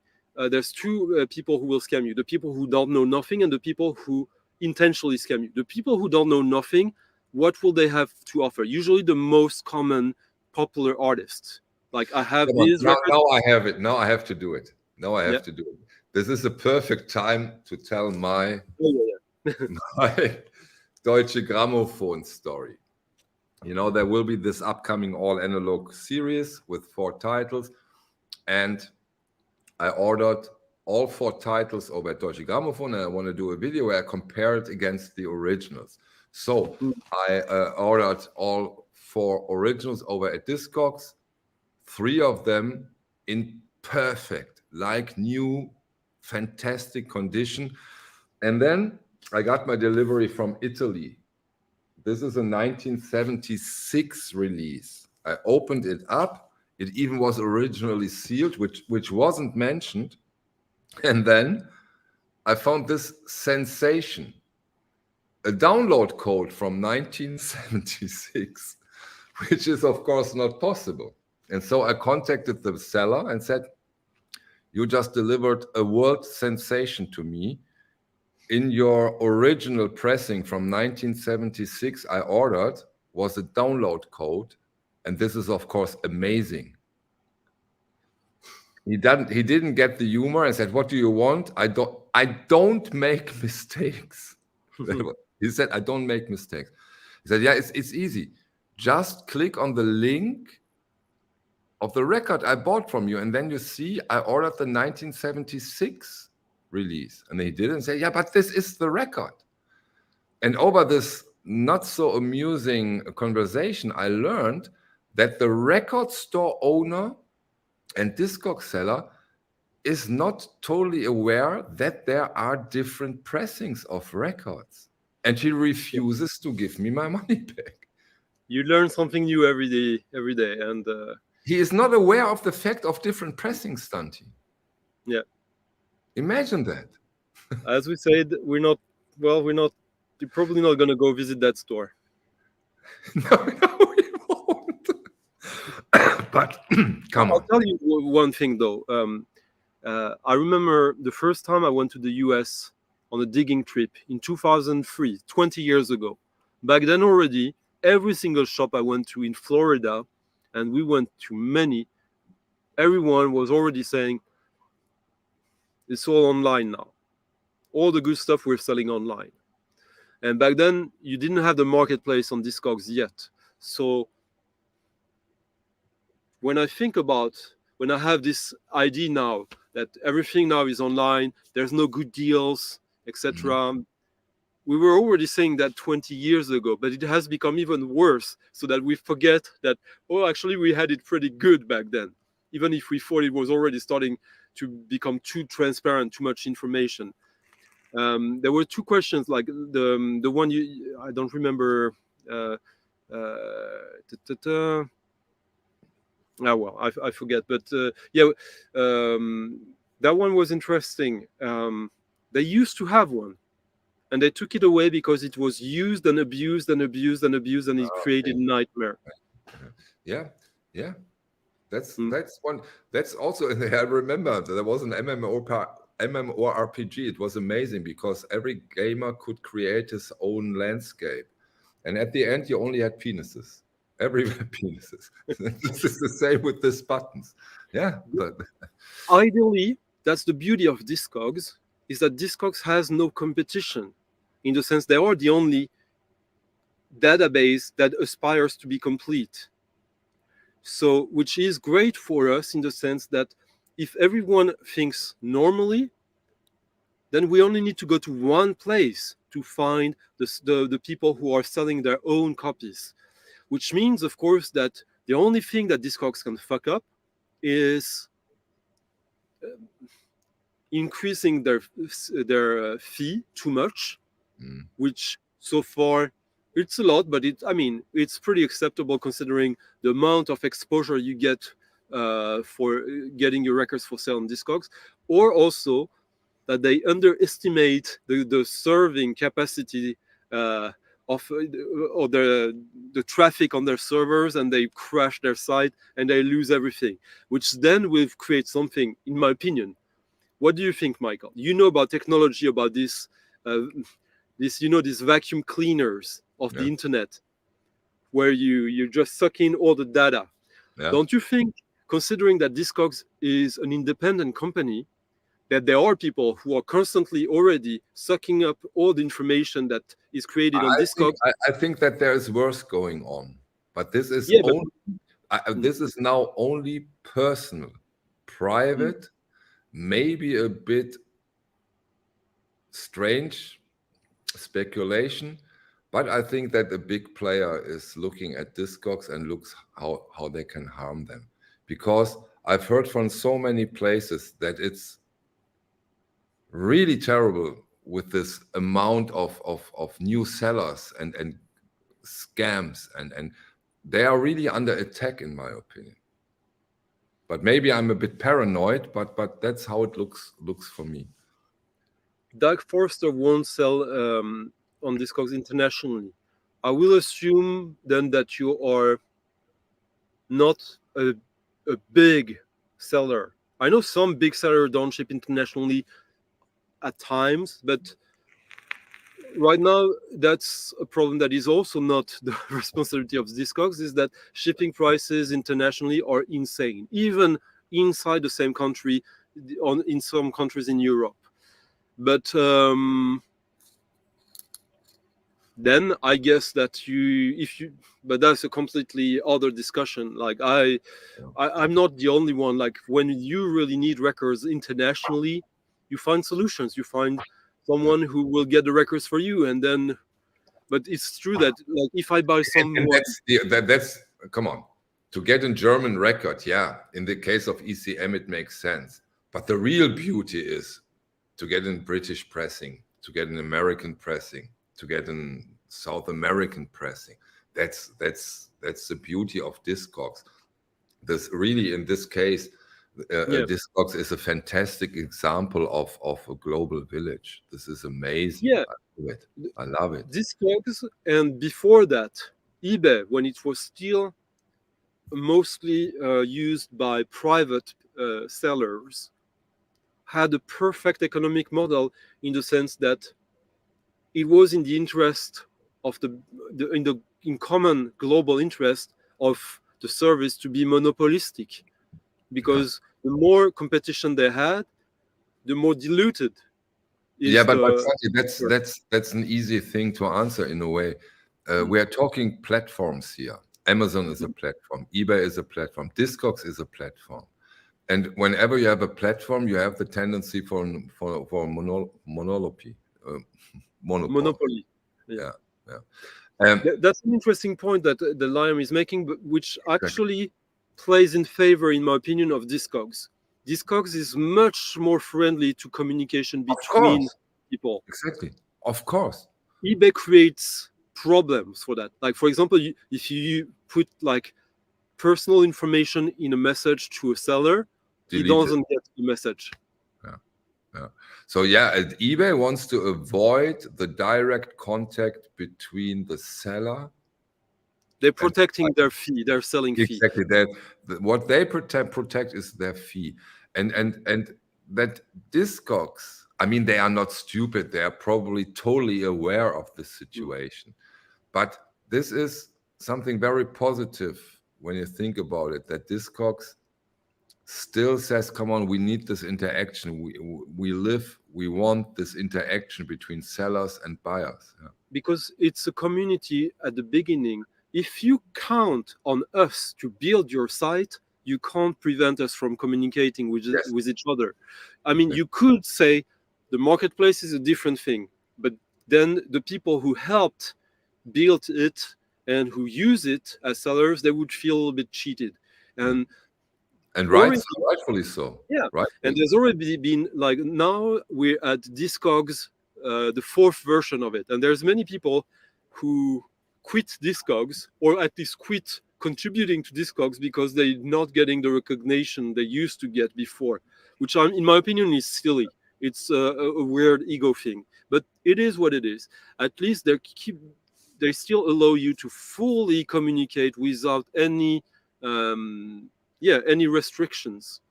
there's two people who will scam you: the people who don't know nothing and the people who intentionally scam you. The people who don't know nothing, what will they have to offer? Usually the most common popular artists. Like, I have these now I have it. Now I have to do it. To do it. This is a perfect time to tell my my Deutsche Grammophon story. You know, there will be this upcoming all analog series with 4 titles, and I ordered all 4 titles over at Deutsche Grammophon, and I want to do a video where I compare it against the originals. So I ordered all 4 originals over at Discogs, 3 of them in perfect, like new, fantastic condition. And then I got my delivery from Italy. This is a 1976 release. I opened it up. It even was originally sealed, which wasn't mentioned. And then I found this sensation, a download code from 1976, which is, of course, not possible. And so I contacted the seller and said, you just delivered a world sensation to me. In your original pressing from 1976 I ordered was a download code, and this is, of course, amazing. He didn't get the humor and said, what do you want? I don't make mistakes. He said, I don't make mistakes. He said, yeah, it's easy. Just click on the link of the record I bought from you, and then you see I ordered the 1976 release. And he didn't say, yeah, but this is the record. And over this not so amusing conversation, I learned that the record store owner and Discog seller is not totally aware that there are different pressings of records. And he refuses to give me my money back. You learn something new every day. And he is not aware of the fact of different pressings, Stunty. Yeah. Imagine that. As we said, you're probably not going to go visit that store. No, we won't. But come on. I'll tell you one thing, though. I remember the first time I went to the US on a digging trip in 2003, 20 years ago. Back then already, every single shop I went to in Florida, and we went to many, everyone was already saying, it's all online now. All the good stuff we're selling online. And back then, you didn't have the marketplace on Discogs yet. So when I think about, when I have this idea now that everything now is online, there's no good deals, etc. We were already saying that 20 years ago, but it has become even worse, so that we forget that, oh, actually we had it pretty good back then, even if we thought it was already starting to become too transparent, too much information. There were two questions, like the one I don't remember. Well, I forget, but yeah, that one was interesting. They used to have one, and they took it away because it was used and abused and abused and abused, and it created nightmare. Yeah. That's one. That's also. I remember there was an MMORPG. It was amazing because every gamer could create his own landscape, and at the end, you only had penises. Everywhere penises. This is the same with these buttons. Yeah. But ideally, that's the beauty of Discogs, is that Discogs has no competition, in the sense they are the only database that aspires to be complete. So, which is great for us in the sense that if everyone thinks normally, then we only need to go to one place to find the people who are selling their own copies. Which means, of course, that the only thing that Discogs can fuck up is increasing their fee too much, which so far it's a lot, but it's pretty acceptable considering the amount of exposure you get for getting your records for sale on Discogs, or also that they underestimate the serving capacity of or the traffic on their servers, and they crash their site and they lose everything, which then will create something, in my opinion. What do you think, Michael? You know about technology, about this these vacuum cleaners of the internet, where you just suck in all the data. Don't you think, considering that Discogs is an independent company, that there are people who are constantly already sucking up all the information that is created on Discogs? I think that there is worse going on, but this is this is now only personal, private, maybe a bit strange speculation, but I think that a big player is looking at Discogs and looks how they can harm them, because I've heard from so many places that it's really terrible with this amount of new sellers and scams, and they are really under attack, in my opinion. But maybe I'm a bit paranoid, but that's how it looks for me. Doug Forster won't sell on Discogs internationally. I will assume then that you are not a big seller. I know some big sellers don't ship internationally at times, but right now that's a problem that is also not the responsibility of Discogs, is that shipping prices internationally are insane, even inside the same country, in some countries in Europe. But then I guess that but that's a completely other discussion. Like I'm not the only one. Like, when you really need records internationally, you find solutions. You find someone who will get the records for you, and then. But it's true that, like, if I buy someone, that's come on, to get a German record, in the case of ECM it makes sense. But the real beauty is to get in British pressing, to get an American pressing, to get in South American pressing. That's the beauty of Discogs. This really, in this case, Discogs is a fantastic example of a global village. This is amazing. Yeah, I love it. Discogs, and before that, eBay, when it was still mostly used by private sellers, had a perfect economic model in the sense that it was in the interest of in common global interest of the service to be monopolistic, because the more competition they had, the more diluted is yeah, but that's an easy thing to answer in a way. We are talking platforms here. Amazon is a platform, eBay is a platform, Discogs is a platform, and whenever you have a platform, you have the tendency for monopoly. Monopoly. Yeah. That's an interesting point that the Liam is making, but which actually plays in favor, in my opinion, of Discogs. Discogs is much more friendly to communication between people. Exactly. Of course. eBay creates problems for that. Like, for example, if you put like personal information in a message to a seller, he doesn't get the message. Yeah. So yeah, eBay wants to avoid the direct contact between the seller. They're protecting their fee, their selling fee. Exactly. What they protect is their fee, and that Discogs, I mean, they are not stupid. They are probably totally aware of this situation, but this is something very positive when you think about it. That Discogs still says, come on, we need this interaction. We want this interaction between sellers and buyers. Yeah. Because it's a community at the beginning. If you count on us to build your site, you can't prevent us from communicating with each other. I mean, you could say the marketplace is a different thing, but then the people who helped build it and who use it as sellers, they would feel a bit cheated. And rightfully so. Yeah. Right. And there's already been, like, now we're at Discogs, the 4th version of it. And there's many people who quit Discogs, or at least quit contributing to Discogs, because they're not getting the recognition they used to get before, which in my opinion is silly. It's a weird ego thing, but it is what it is. At least they still allow you to fully communicate without any any restrictions.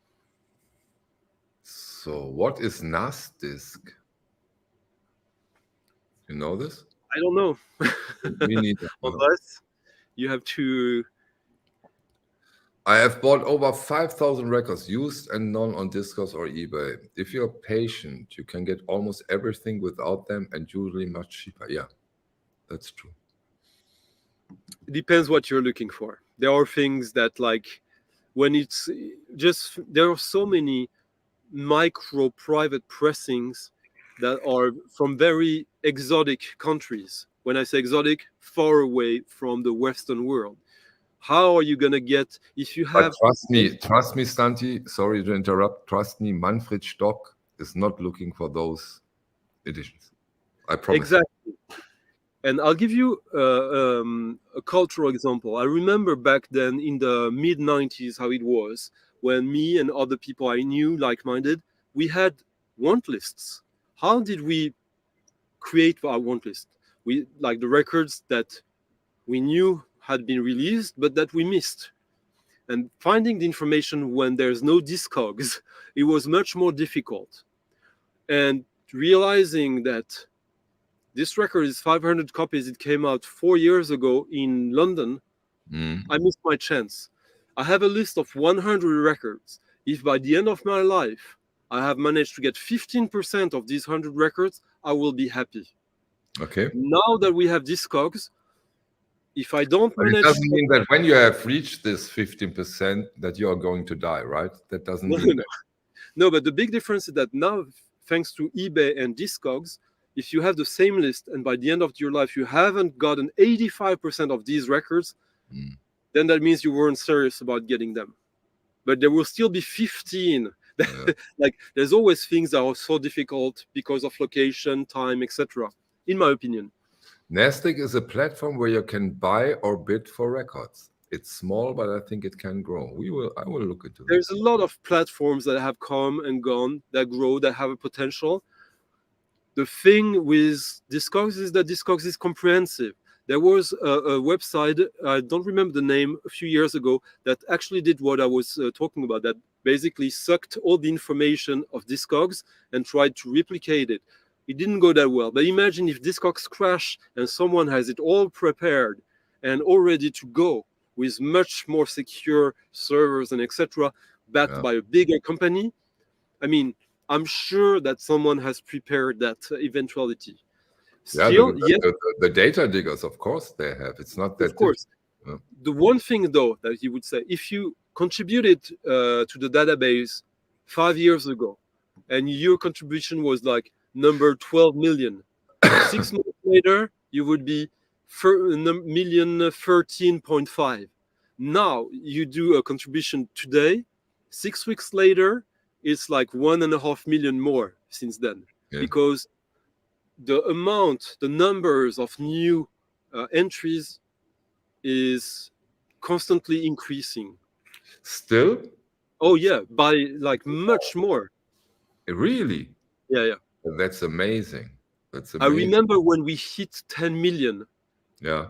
So what is NAS disk? You know this? I don't know. Me neither. Unless you have to. I have bought over 5,000 records, used and non, on Discogs or eBay. If you're patient, you can get almost everything without them, and usually much cheaper. Yeah, that's true. It depends what you're looking for. There are things that, like, when it's just, there are so many micro private pressings that are from very exotic countries. When I say exotic, far away from the Western world. How are you going to get, if you have... But trust me, Stunty, sorry to interrupt, trust me, Manfred Stock is not looking for those editions. I promise. Exactly. And I'll give you a cultural example. I remember back then in the mid-90s how it was, when me and other people I knew, like-minded, we had want lists. How did we create our want list? We, like, the records that we knew had been released, but that we missed. And finding the information when there's no Discogs, it was much more difficult. And realizing that this record is 500 copies, it came out 4 years ago in London, I missed my chance. I have a list of 100 records. If by the end of my life, I have managed to get 15% of these 100 records, I will be happy. Okay. Now that we have Discogs, if I don't manage... It doesn't mean that when you have reached this 15% that you are going to die, right? That doesn't mean that. No, but the big difference is that now, thanks to eBay and Discogs, if you have the same list and by the end of your life you haven't gotten 85% of these records, then that means you weren't serious about getting them. But there will still be 15. Like, there's always things that are so difficult because of location, time, etc. In my opinion. Nastic is a platform where you can buy or bid for records. It's small, but I think it can grow. I will look into it. There's a lot of platforms that have come and gone, that grow, that have a potential. The thing with Discogs is that Discogs is comprehensive. There was a website, I don't remember the name, a few years ago, that actually did what I was talking about, that basically sucked all the information of Discogs and tried to replicate it. It didn't go that well. But imagine if Discogs crash and someone has it all prepared and all ready to go with much more secure servers and etc., backed by a bigger company. I mean, I'm sure that someone has prepared that eventuality. Still, the data diggers, of course, they have. It's not that. Of course. The one thing, though, that he would say, if you contributed to the database 5 years ago, and your contribution was like number 12 million, 6 months later, you would be million 13.5. Now you do a contribution today, 6 weeks later, it's like 1.5 million more since then, because the amount, the numbers of new entries is constantly increasing. Still? Oh yeah, by like much more. Really? Yeah. That's amazing. That's amazing. I remember when we hit 10 million. Yeah.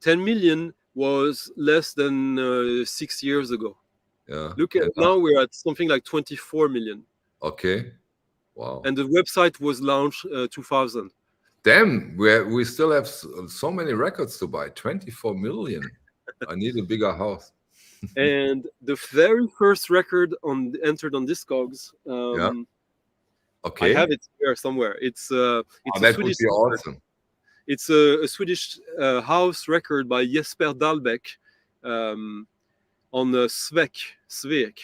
10 million was less than 6 years ago. Yeah. Look at now we're at something like 24 million. Okay. Wow. And the website was launched 2000. Damn, we still have so many records to buy. 24 million. I need a bigger house. And the very first record entered on Discogs. Okay. I have it here somewhere. It's that would be awesome. It's a Swedish house record by Jesper Dahlbeck on Svek.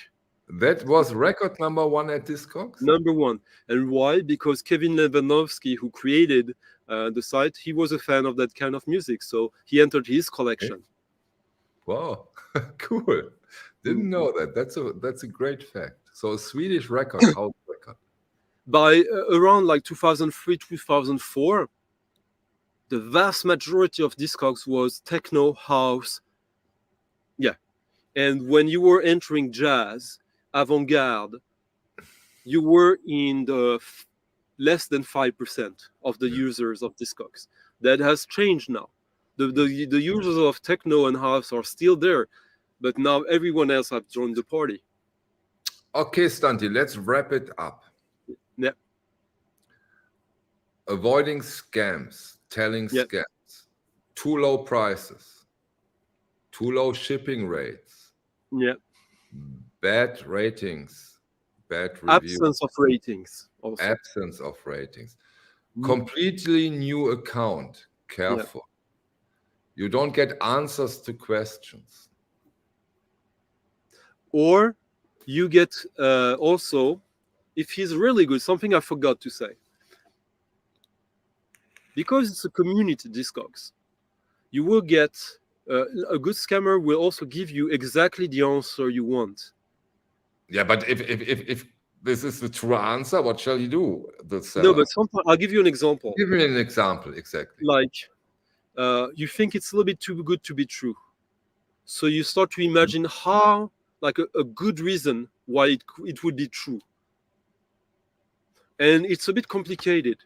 That was record number 1 at Discogs? Number 1. And why? Because Kevin Levanovsky, who created the site, he was a fan of that kind of music. So he entered his collection. Okay. Wow, cool. Didn't know that. That's a great fact. So a Swedish record, house record. By around like 2003, 2004, the vast majority of Discogs was techno, house. Yeah. And when you were entering jazz, avant-garde, you were in the less than 5% of the users of Discogs. That has changed now. The users of techno and house are still there, but now everyone else has joined the party. Okay, Stunty, let's wrap it up. Yeah. Avoiding scams, telling scams, too low prices, too low shipping rates, bad ratings, bad reviews, absence of ratings also. Absence of ratings. Completely new account, careful. You don't get answers to questions. Or you get also, if he's really good, something I forgot to say. Because it's a community Discogs, you will get a good scammer will also give you exactly the answer you want. Yeah, but if this is the true answer, what shall you do? No, but sometimes I'll give you an example. Give me an example, exactly. Like, you think it's a little bit too good to be true. So you start to imagine how, like a good reason why it would be true. And it's a bit complicated.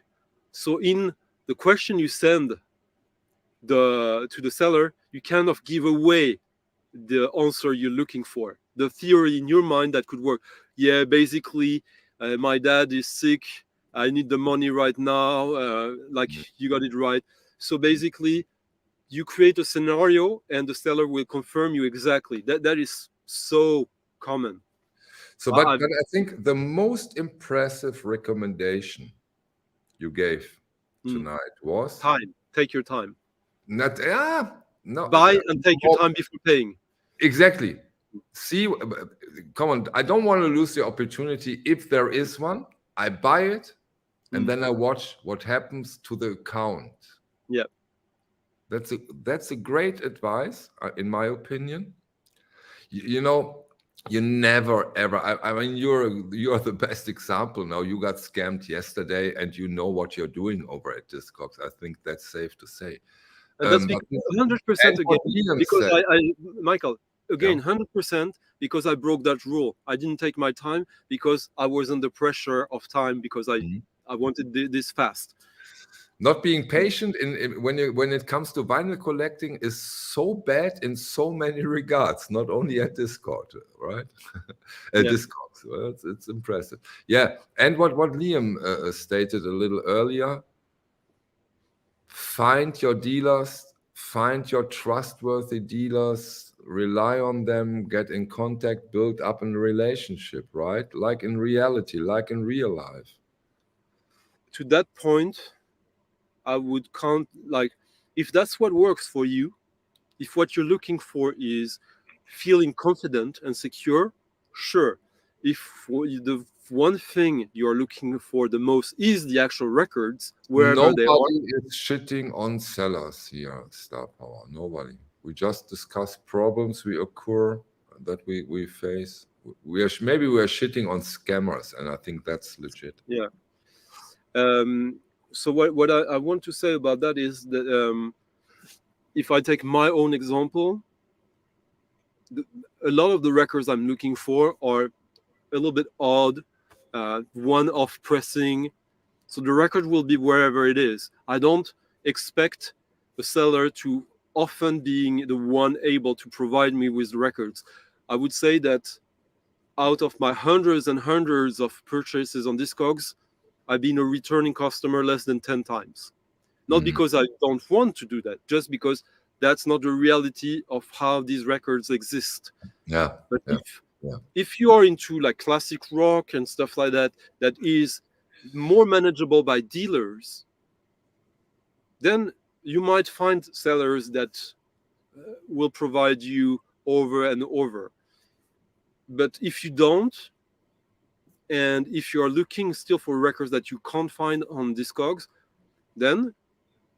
So in the question you send to the seller, you kind of give away the answer you're looking for. The theory in your mind that could work. Yeah, basically, my dad is sick. I need the money right now. You got it right. So basically, you create a scenario and the seller will confirm you exactly. That is so common. So, but I think the most impressive recommendation you gave tonight was time. Take your time. No. Buy and take your time before paying. Exactly. See, come on. I don't want to lose the opportunity. If there is one, I buy it, and then I watch what happens to the account. Yeah. That's a great advice, in my opinion. You know, you never ever. I mean, you're the best example now. You got scammed yesterday, and you know what you're doing over at Discogs. I think that's safe to say. And that's 100% again. Because Michael, again, 100% because I broke that rule. I didn't take my time because I was under pressure of time because I wanted this fast. Not being patient when it comes to vinyl collecting is so bad in so many regards, not only at Discord, right? At Discogs, well, it's impressive. Yeah, and what Liam stated a little earlier, find your dealers, find your trustworthy dealers, rely on them, get in contact, build up a relationship, right? Like in reality, like in real life. To that point, I would count, like, if that's what works for you, if what you're looking for is feeling confident and secure, sure. If the one thing you're looking for the most is the actual records, wherever they are. Nobody is shitting on sellers here, Star Power. Nobody. We just discuss problems we occur that we face. Maybe we are shitting on scammers, and I think that's legit. Yeah. So what I want to say about that is that if I take my own example, a lot of the records I'm looking for are a little bit odd, one-off pressing. So the record will be wherever it is. I don't expect the seller to often being the one able to provide me with the records. I would say that out of my hundreds and hundreds of purchases on Discogs, I've been a returning customer less than 10 times. Not because I don't want to do that, just because that's not the reality of how these records exist. Yeah. But if you are into like classic rock and stuff like that, that is more manageable by dealers, then you might find sellers that will provide you over and over. But if you don't, and if you are looking still for records that you can't find on Discogs, then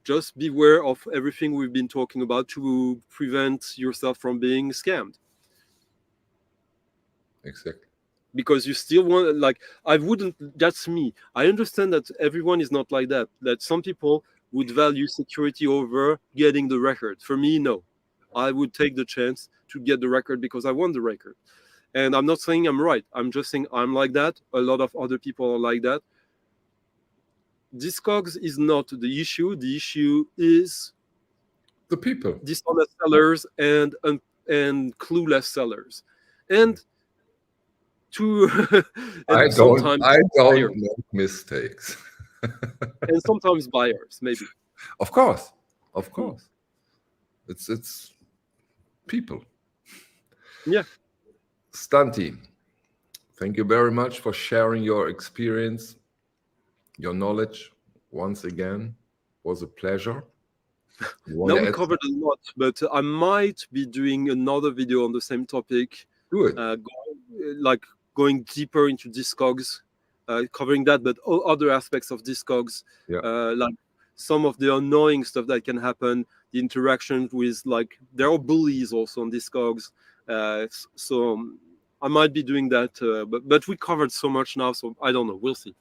just beware of everything we've been talking about to prevent yourself from being scammed. Exactly. Because you still want, like, I wouldn't, that's me. I understand that everyone is not like that, that some people would value security over getting the record. For me, no. I would take the chance to get the record because I want the record. And I'm not saying I'm right. I'm just saying I'm like that. A lot of other people are like that. Discogs is not the issue. The issue is the people, dishonest sellers and clueless sellers. And I don't make mistakes. And sometimes buyers, maybe. Of course. It's people. Yeah. Stunty, thank you very much for sharing your experience, your knowledge. Once again, it was a pleasure. Now we covered a lot, but I might be doing another video on the same topic. Do it. Going deeper into Discogs, covering that, but other aspects of Discogs, like some of the annoying stuff that can happen, the interaction with, like, there are bullies also on Discogs. So I might be doing that, but we covered so much now, so I don't know. We'll see.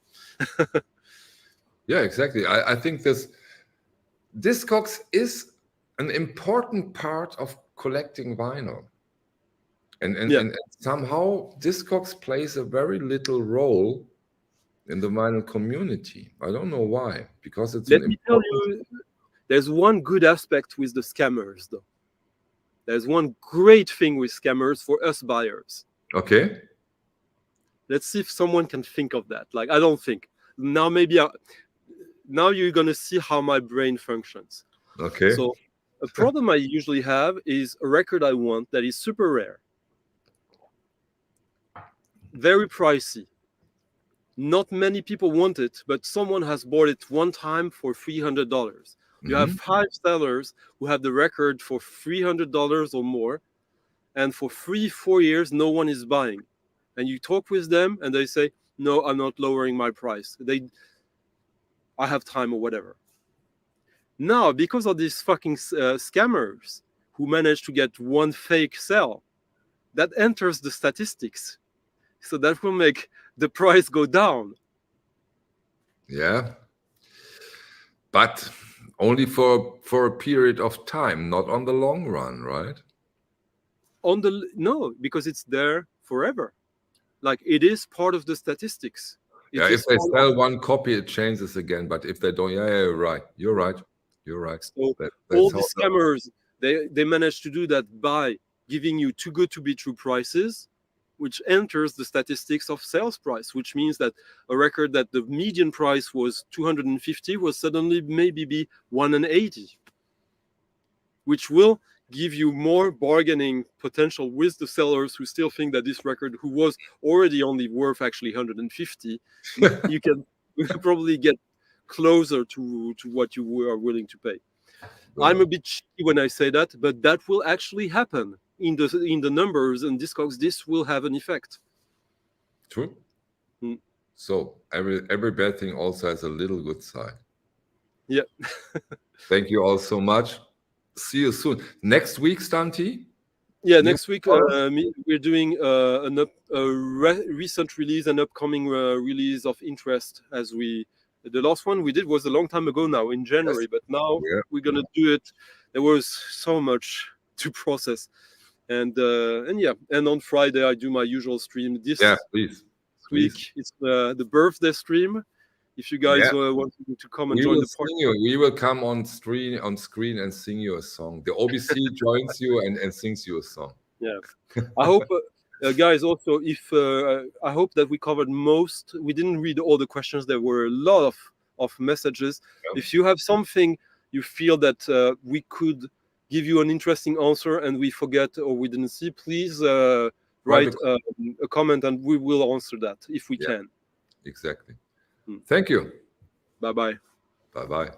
Yeah, exactly. I think Discogs is an important part of collecting vinyl. And somehow Discogs plays a very little role in the vinyl community. I don't know why, because it's Let me tell you, there's one good aspect with the scammers, though. There's one great thing with scammers for us buyers. Okay. Let's see if someone can think of that. Like, I don't think. Now maybe now you're going to see how my brain functions. Okay. So a problem I usually have is a record I want that is super rare. Very pricey. Not many people want it, but someone has bought it one time for $300. You have 5 sellers who have the record for $300 or more, and for 3-4 years, no one is buying. And you talk with them, and they say, "No, I'm not lowering my price. I have time," or whatever. Now, because of these fucking scammers who manage to get one fake sell, that enters the statistics. So that will make the price go down. Yeah. But only for a period of time, not on the long run, right? No, because it's there forever. Like, it is part of the statistics. Yeah, if they sell one copy, it changes again. But if they don't, you're right. You're right. You're right. So all the scammers, they manage to do that by giving you too good to be true prices, which enters the statistics of sales price, which means that a record that the median price was 250 will suddenly maybe be 180, which will give you more bargaining potential with the sellers who still think that this record, who was already only worth actually 150, you can probably get closer to what you are willing to pay. I'm a bit cheeky when I say that, but that will actually happen in the numbers and Discogs. This will have an effect. True. So every bad thing also has a little good side. Yeah. Thank you all so much. See you soon. Next week, Stunty? Yeah, next week we're doing a recent release, an upcoming release of interest. The last one we did was a long time ago now, in January, but now we're gonna do it. There was so much to process, and on Friday I do my usual stream. This week it's the birthday stream. If you guys want to come and join the party, we will come on screen and sing you a song. The OBC joins you and sings you a song. Yeah, I hope, guys. Also, if I hope that we covered most. We didn't read all the questions. There were a lot of messages. Yeah. If you have something you feel that we could give you an interesting answer and we forget or we didn't see, please write a comment and we will answer that if we can. Exactly. Thank you. Bye-bye. Bye-bye.